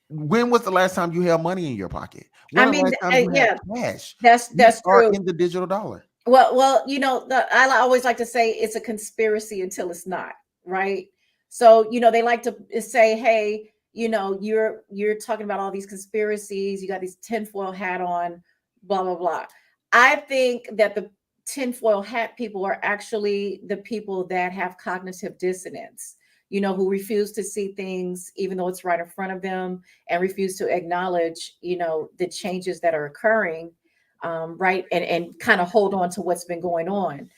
when was the last time you held money in your pocket? When I the mean, last time you had yeah, cash? We that's are true. in the digital dollar. Well, I always like to say it's a conspiracy until it's not, right? So, they like to say, hey, you're talking about all these conspiracies, you got these tinfoil hat on, blah, blah, blah. I think that the tinfoil hat people are actually the people that have cognitive dissonance, who refuse to see things even though it's right in front of them, and refuse to acknowledge, the changes that are occurring, right, and kind of hold on to what's been going on.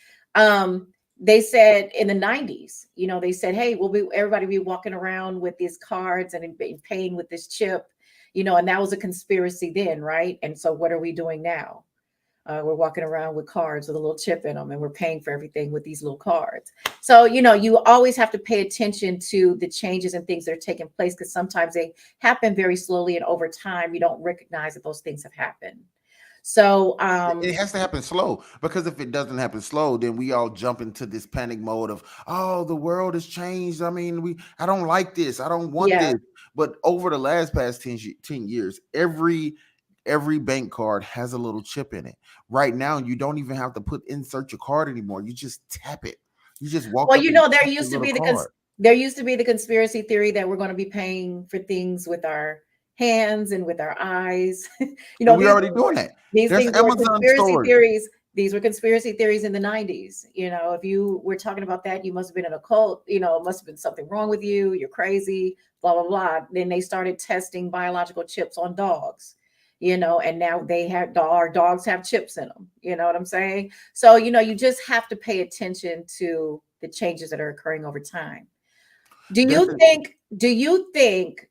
They said in the 90s, they said, hey, everybody be walking around with these cards and paying with this chip, and that was a conspiracy then, right? And so what are we doing now? We're walking around with cards with a little chip in them, and we're paying for everything with these little cards. So, you always have to pay attention to the changes and things that are taking place, because sometimes they happen very slowly, and over time you don't recognize that those things have happened. So, It has to happen slow, because if it doesn't happen slow, then we all jump into this panic mode of, oh, the world has changed. I mean, I don't like this. I don't want yeah. this. But over the past 10 years, every bank card has a little chip in it. Right now, you don't even have to insert your card anymore. You just tap it. You just walk Well, up and there tap the used to little be card. the conspiracy theory that we're going to be paying for things with our hands and with our eyes. And we're These already doing that. these There's things were Amazon conspiracy stores. theories. These were conspiracy theories in the 90s. If you were talking about that, you must have been in a cult. It must have been something wrong with you. You're crazy, blah, blah, blah. Then they started testing biological chips on dogs, and now our dogs have chips in them. You know what I'm saying? So, you just have to pay attention to the changes that are occurring over time. There's a, Do you think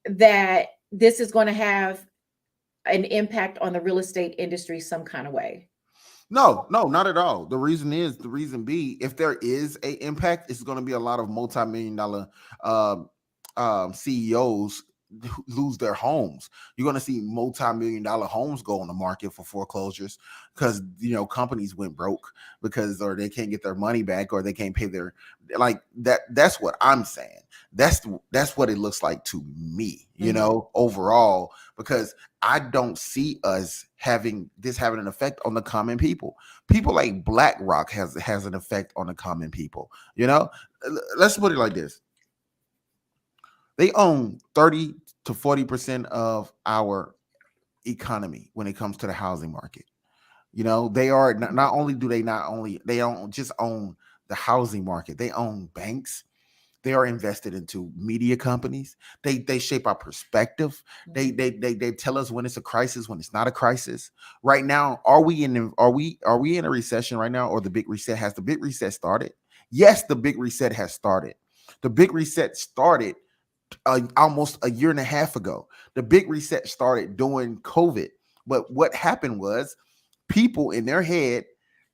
that this is going to have an impact on the real estate industry some kind of way? No, no, not at all. The reason be, if there is a impact, it's going to be a lot of multi-million dollar um, CEOs lose their homes. You're going to see multi-million dollar homes go on the market for foreclosures, because companies went broke, because or they can't get their money back, or they can't pay their, like that. That's what I'm saying. That's what it looks like to me. Mhm. Overall, because I don't see us having an effect on the common people. People like BlackRock has an effect on the common people. Let's put it like this: they own 30 to 40% of our economy when it comes to the housing market. They are not only do they don't just own the housing market, they own banks. They are invested into media companies. They shape our perspective. They tell us when it's a crisis, when it's not a crisis. Right now, are we in a recession right now, or the big reset? Has the big reset started? Yes, the big reset has started. The big reset started almost a year and a half ago. The big reset started during COVID. But what happened was, people in their head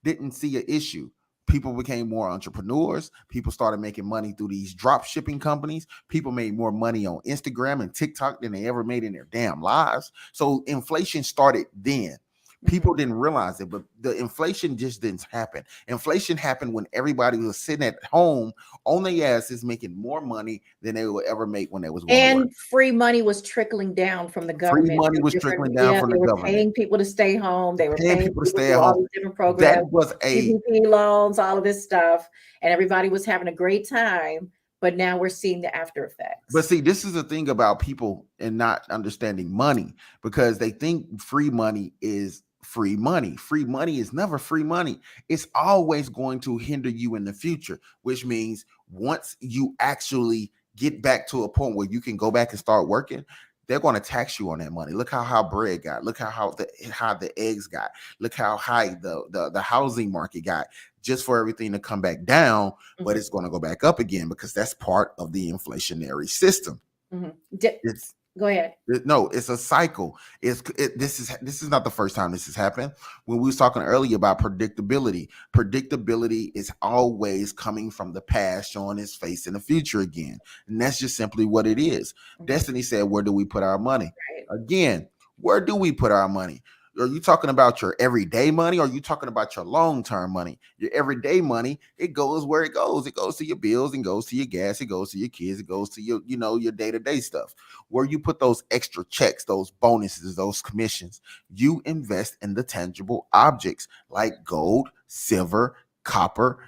didn't see an issue. People became more entrepreneurs. People started making money through these drop shipping companies. People made more money on Instagram and TikTok than they ever made in their damn lives. So inflation started then. Mhm. People didn't realize it, but the inflation just didn't happen. Inflation happened when everybody was sitting at home on their asses making more money than they would ever make when they was going to work. And free money was trickling down from the Free government money through was different, trickling down yeah, from they the were government, paying people to stay home. They were paying paying people to people stay at through all home. these different That programs, was a PPP loans, all of this stuff, and everybody was having a great time. But now we're seeing the after But effects. see, this is the thing about people and not understanding money, because they think free money is free money. Free money is never free money. It's always going to hinder you in the future, which means once you actually get back to a point where you can go back and start working, they're going to tax you on that money. Look how bread got. Look how the eggs got. Look how high the housing market got, just for everything to come back down, but Mhm, it's going to go back up again, because that's part of the inflationary system. mhm. It's Go ahead. no, it's a cycle. This is not the first time this has happened. When we was talking earlier about predictability is always coming from the past, showing its face in the future again, and that's just simply what it is. Mhm. Destiny said, "Where do we put our money?" Right. Again, where do we put our money? you talking about your everyday money, or are you talking about your long-term money? Your everyday money, it goes where it goes. It goes to your bills and goes to your gas, it goes to your kids, it goes to your, your day-to-day stuff. Where you put those extra checks, those bonuses, those commissions, you invest in the tangible objects like gold, silver, copper,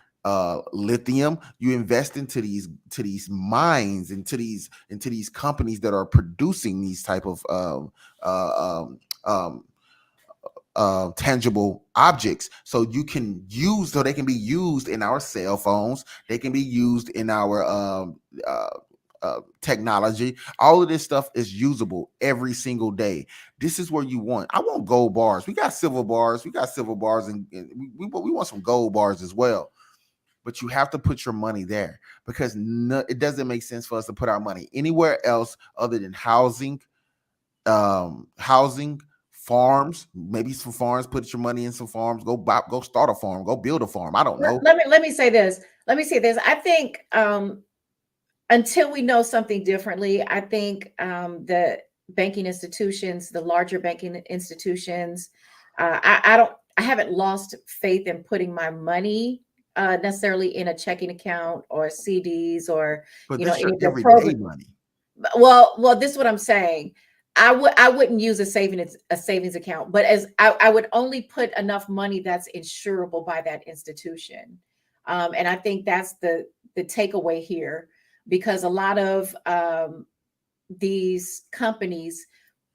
lithium. You invest into these mines, into these companies that are producing these type of uh, um, um, tangible objects, so you can use, so they can be used in our cell phones, they can be used in our technology. All of this stuff is usable every single day. This is where you want. I want gold bars. We got silver bars. We got silver bars, and we want some gold bars as well. But you have to put your money there, because it doesn't make sense for us to put our money anywhere else other than housing, farms, maybe some farms. Put your money in some farms. Go start a farm. Go build a farm. I don't know. Let me say this. Let me say this. I think until we know something differently, I think the banking institutions, the larger banking institutions, I haven't lost faith in putting my money necessarily in a checking account or CDs or But that's any your of their everyday programs. money. Well, this is what I'm saying. I wouldn't use a savings account, but as I would only put enough money that's insurable by that institution. And I think that's the takeaway here, because a lot of these companies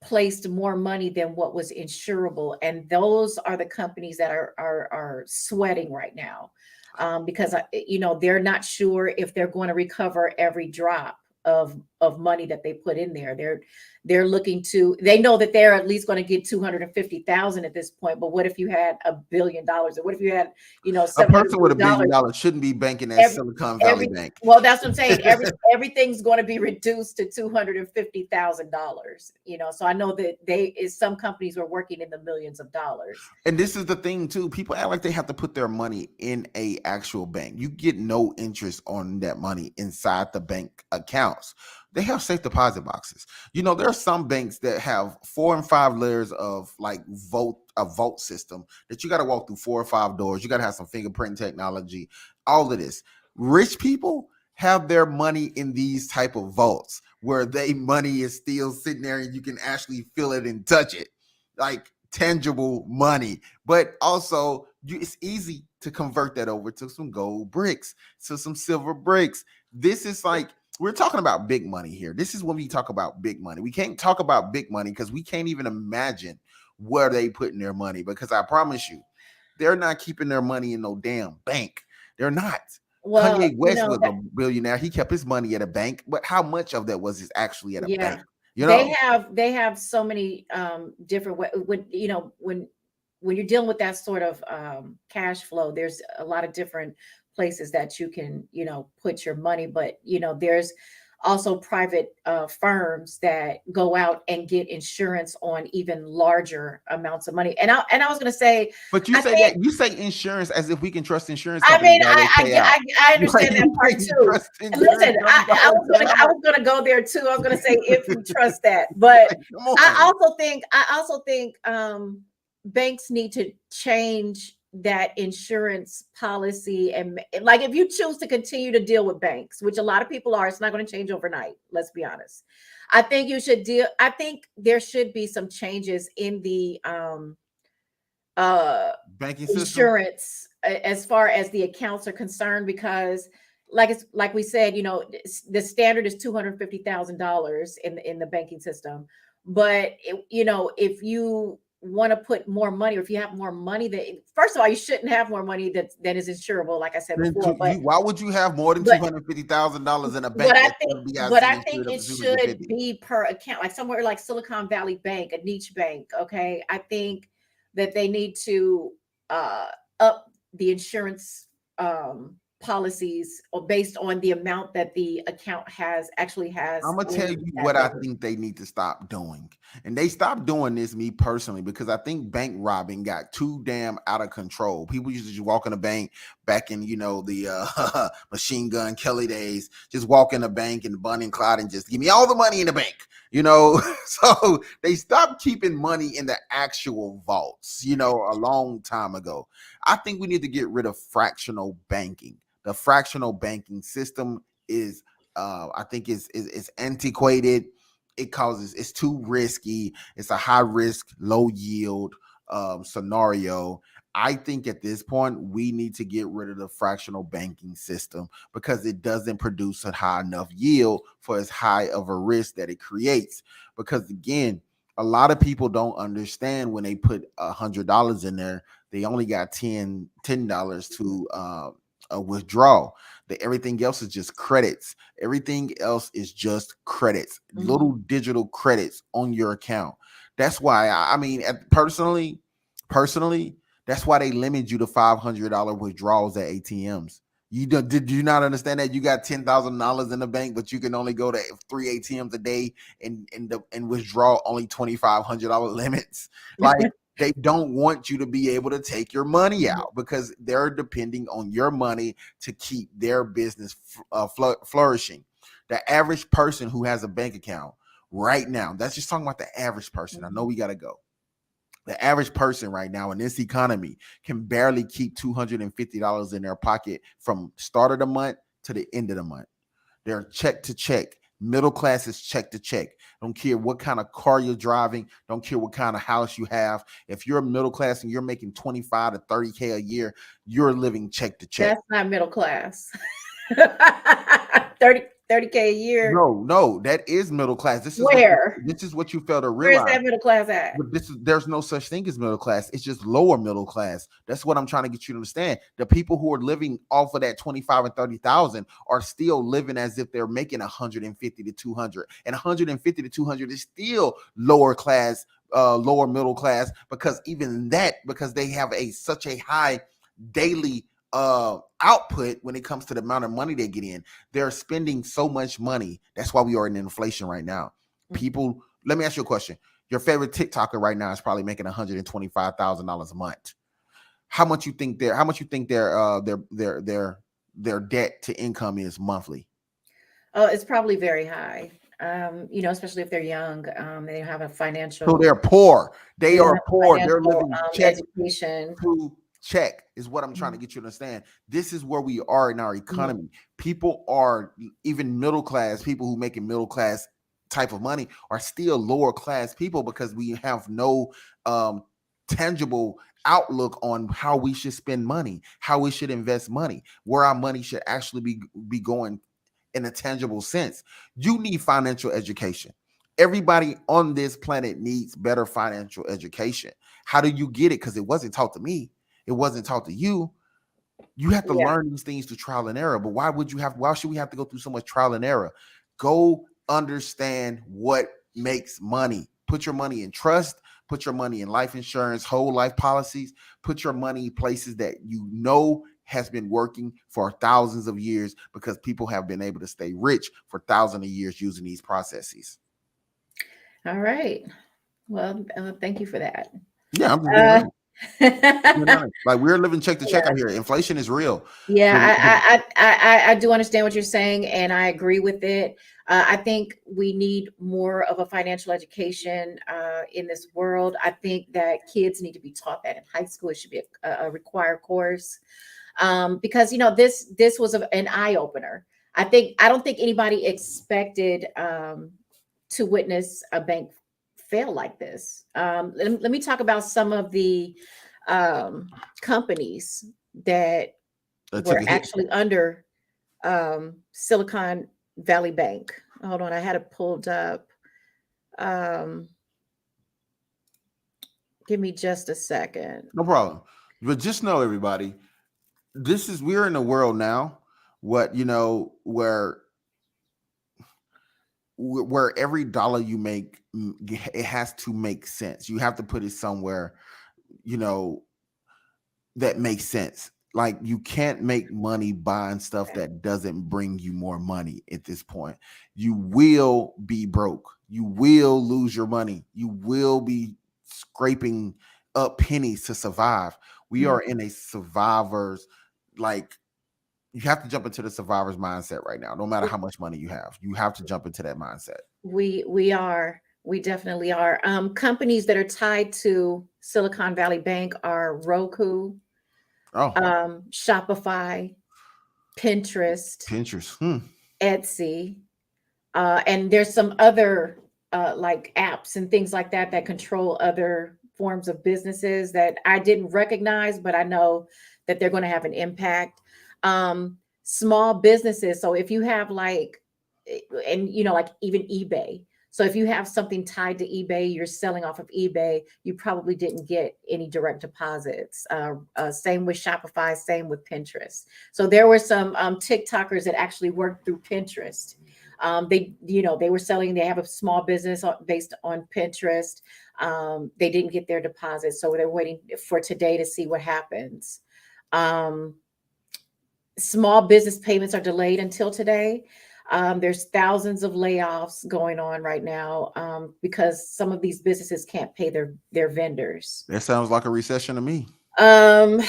placed more money than what was insurable, and those are the companies that are sweating right now, because they're not sure if they're going to recover every drop of money that they put in there. They're looking to, they know that they're at least going to get 250,000 at this point, but what if you had $1 billion, or what if you had A $700 person with million? $1 billion shouldn't be banking at every Silicon Valley every Bank. well, that's what I'm saying. Everything's going to be reduced to $250,000. So I know that some companies were working in the millions of dollars. And this is the thing too. People act like they have to put their money in a actual bank. You get no interest on that money inside the bank accounts. They have safe deposit boxes. There are some banks that have 4 and 5 layers of like a vault system that you got to walk through 4 or 5 doors. You got to have some fingerprint technology. All of this. Rich people have their money in these type of vaults where they money is still sitting there and you can actually feel it and touch it. Like tangible money, but also it's easy to convert that over to some gold bricks, to some silver bricks. This is like, we're talking about big money here. This is when we talk about big money. We can't talk about big money because we can't even imagine where they putting their money, because I promise you, they're not keeping their money in no damn bank. They're not. Well, Kanye West was a billionaire. He kept his money at a bank, but how much of that was actually at a yeah, bank? they have so many different ways. When you're dealing with that sort of cash flow, there's a lot of different places that you can put your money, but there's also private firms that go out and get insurance on even larger amounts of money. And I was going to say, But you I say think, that, you say insurance as if we can trust insurance I companies mean, to always pay out. I Like, understand that you part can't too. trust insurance Listen, companies to always pay I out. was gonna go there too. I was gonna say if we trust that, but Like, come on. I also think banks need to change that insurance policy, and like if you choose to continue to deal with banks, which a lot of people are, it's not going to change overnight. Let's be honest. I think you should deal. I think there should be some changes in the uh Banking system. insurance as far as the accounts are concerned, because like we said, the standard is $250,000 in the banking system. But if you want to put more money, or if you have more money, that first of all, you shouldn't have more money that is insurable, like I said Then before. why would you have more than But $250,000 in a but bank I that's think, going to be but I insured think up it to should 250? be per account, like somewhere like Silicon Valley Bank, a niche bank. Okay, I think that they need to uh, up the insurance. policies or based on the amount that the account has actually has I'm gonna tell in you that what I bank. think they need to stop doing, and they stopped doing this. Me personally, because I think bank robbing got too damn out of control. People used to just walk in a bank back in the Machine Gun Kelly days, just walk in a bank and Bunny and Clyde and just give me all the money in the bank. So they stopped keeping money in the actual vaults. A long time ago. I think we need to get rid of fractional banking. The fractional banking system is I think is antiquated. It's too risky. It's a high risk, low yield scenario. I think at this point we need to get rid of the fractional banking system because it doesn't produce a high enough yield for as high of a risk that it creates. Because again, a lot of people don't understand when they put $100 in there, they only got $10 to withdraw. That everything else is just credits. Everything else is just credits, Mhm. little digital credits on your account. That's why I mean, personally, that's why they limit you to $500 withdrawals at ATMs. Did you not understand that you got $10,000 in the bank, but you can only go to 3 ATMs a day and withdraw only $2,500 limits? Like they don't want you to be able to take your money Mhm. out because they're depending on your money to keep their business flourishing. The average person who has a bank account right now, that's just talking about the average person. I know Mhm. we got to go. The average person right now in this economy can barely keep $250 in their pocket from start of the month to the end of the month. They're check to check. Middle class is check to check. Don't care what kind of car you're driving. Don't care what kind of house you have. If you're middle class and you're making 25 to 30K a year, you're living check to check. That's not middle class. 30K a year. No, no, that is middle class. Where? This is what you fail to Where is realize. that middle class at? But there's no such thing as middle class. It's just lower middle class. That's what I'm trying to get you to understand. The people who are living off of that 25 and 30,000 are still living as if they're making 150 to 200, and 150 to 200 is still lower class, lower middle class, because even that, because they have such a high daily output when it comes to the amount of money they get in. They're spending so much money. That's why we are in inflation right now. Mhm. People, let me ask you a question. Your favorite TikToker right now is probably making $125,000 a month. How much you think their debt to income is monthly? Oh, it's probably very high. Especially if they're young, they don't have a So financial, they're poor. They they don't are have a poor. They're financial living check education. to check is what I'm trying to Mhm. get you to understand. This is where we are in our Mhm. economy. People are even middle class, people who making middle class type of money are still lower class people because we have no um tangible outlook on how we should spend money, how we should invest money, where our money should actually be going in a tangible sense. You need financial education. Everybody on this planet needs better financial education. How do you get it? Because it wasn't taught to me. It wasn't taught to you. You have to Yeah. learn these things through trial and error. But why should we have to go through so much trial and error? Go understand what makes money. Put your money in trust, put your money in life insurance, whole life policies, put your money places that you know has been working for thousands of years because people have been able to stay rich for thousands of years using these processes. All right. Well, thank you for that. Yeah, I'm just being Uh, honest. Being yeah, honest. Like we're living check to check out here. Inflation is real. yeah, The- the- I do understand what you're saying, and I agree with it. I think we need more of a financial education in this world. I think that kids need to be taught that in high school. It should be a required course, because this was an eye opener. I don't think anybody expected to witness a bank fail like this. Let me talk about some of the um, companies that took were a hit. actually under Silicon Valley Bank. Hold on, I had it pulled up. Um, Give me just a second. No problem. But just know, everybody, we're in a world now, what where every dollar you make, it has to make sense. You have to put it somewhere, you know, that makes sense. like you can't make money buying stuff that doesn't bring you more money at this point. You will be broke. You will lose your money. You will be scraping up pennies to survive. We Mhm. are in a survivor's, like, you have to jump into the survivor's mindset right now. No matter how much money you have to jump into that mindset. We definitely are. Companies that are tied to Silicon Valley Bank are Roku, Oh, Shopify, Pinterest, Pinterest. Etsy, and there's some other like apps and things like that that control other forms of businesses that I didn't recognize, but I know that they're going to have an impact. Small businesses. So if you have like, and like even eBay. So if you have something tied to eBay, you're selling off of eBay, you probably didn't get any direct deposits. Same with Shopify, same with Pinterest. So there were some TikTokers that actually worked through Pinterest. They were selling, they have a small business based on Pinterest. They didn't get their deposits. So they're waiting for today to see what happens. Small business payments are delayed until today. There's thousands of layoffs going on right now because some of these businesses can't pay their vendors. That sounds like a recession to me. Um,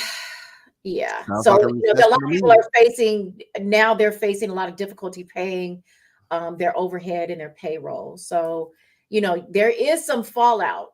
yeah. Sounds So like a a lot recession of to people me. are facing now. They're facing a lot of difficulty paying their overhead and their payroll. So there is some fallout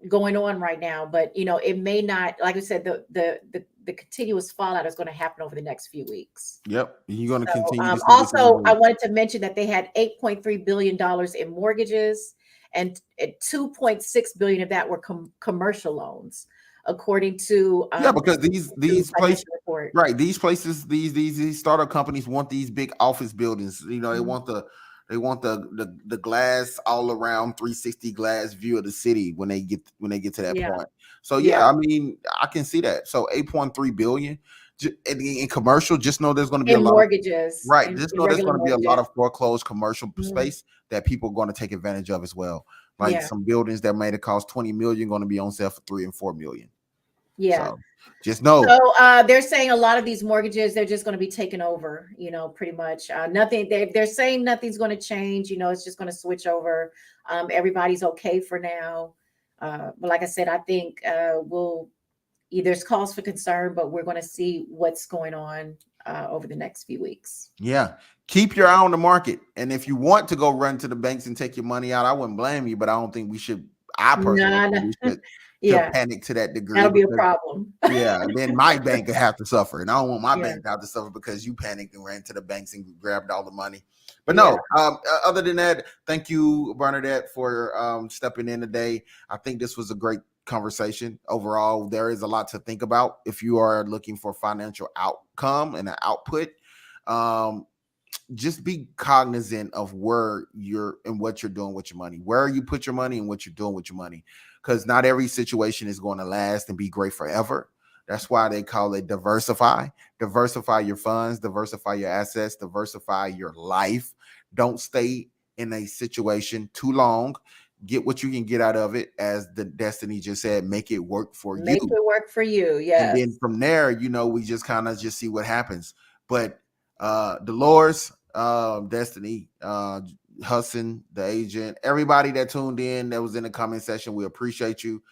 going on right now, but it may not. Like I said, the continuous fallout is going to happen over the next few weeks. Yep. You're going to So, continue to see this in the also, I news. wanted to mention that they had $8.3 billion in mortgages, and 2.6 billion of that were commercial loans, according to Yeah, because these places, financial report. right? These places, these startup companies want these big office buildings. They Mhm. want the glass all around 360 glass view of the city when they get to that Yeah, point. So yeah, yeah, I mean, I can see that. So 8.3 billion in commercial. Just know there's going to be a in lot of, mortgages, right. in Just know there's regular going to be a lot mortgages. of foreclosed commercial Mhm. space that people are going to take advantage of as well. Like Yeah, some buildings that might have cost 20 million going to be on sale for 3 and 4 million. yeah. So just know. So they're saying a lot of these mortgages, they're just going to be taken over, pretty much. Nothing, they're saying nothing's going to change, it's just going to switch over. Everybody's okay for now. But like I said, I think there's cause for concern, but we're going to see what's going on over the next few weeks. Yeah. Keep your eye on the market. And if you want to go run to the banks and take your money out, I wouldn't blame you, but I don't think we should. I personally don't No, think we no. should Yeah, panic to that degree that'll be a because, problem. yeah, then my bank could have to suffer. And I don't want my Yeah, bank to have to suffer because you panicked and ran to the banks and grabbed all the money. But yeah. no, other than that, thank you, Bernadette, for stepping in today. I think this was a great conversation. Overall, there is a lot to think about if you are looking for financial outcome and an output. Um, just be cognizant of where you're and what you're doing with your money, where you put your money and what you're doing with your money, because not every situation is going to last and be great forever. That's why they call it diversify your funds, diversify your assets, diversify your life. Don't stay in a situation too long. Get what you can get out of it, as the Destiny just said, make it work for you. Make it work for you. And then Yes. from there, we just kind of just see what happens. But Dolores, Destiny, Hudson, the agent, everybody that tuned in, that was in the comment section, we appreciate you.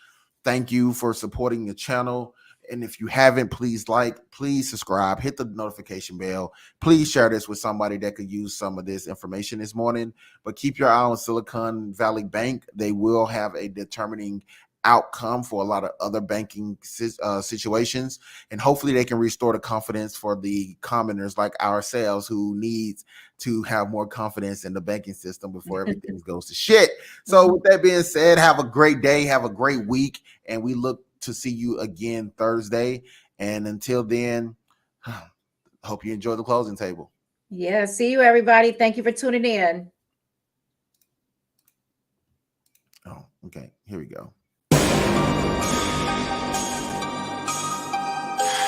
Thank you for supporting the channel. And if you haven't, please subscribe, hit the notification bell. Please share this with somebody that could use some of this information this morning. But keep your eye on Silicon Valley Bank. They will have a determining outcome for a lot of other banking situations, and hopefully they can restore the confidence for the commoners like ourselves who needs to have more confidence in the banking system before everything goes to shit. So with that being said, have a great day, have a great week, and we look to see you again Thursday. And until then, hope you enjoy the closing table. Yeah. See you, everybody. Thank you for tuning in. Oh, okay, here we go.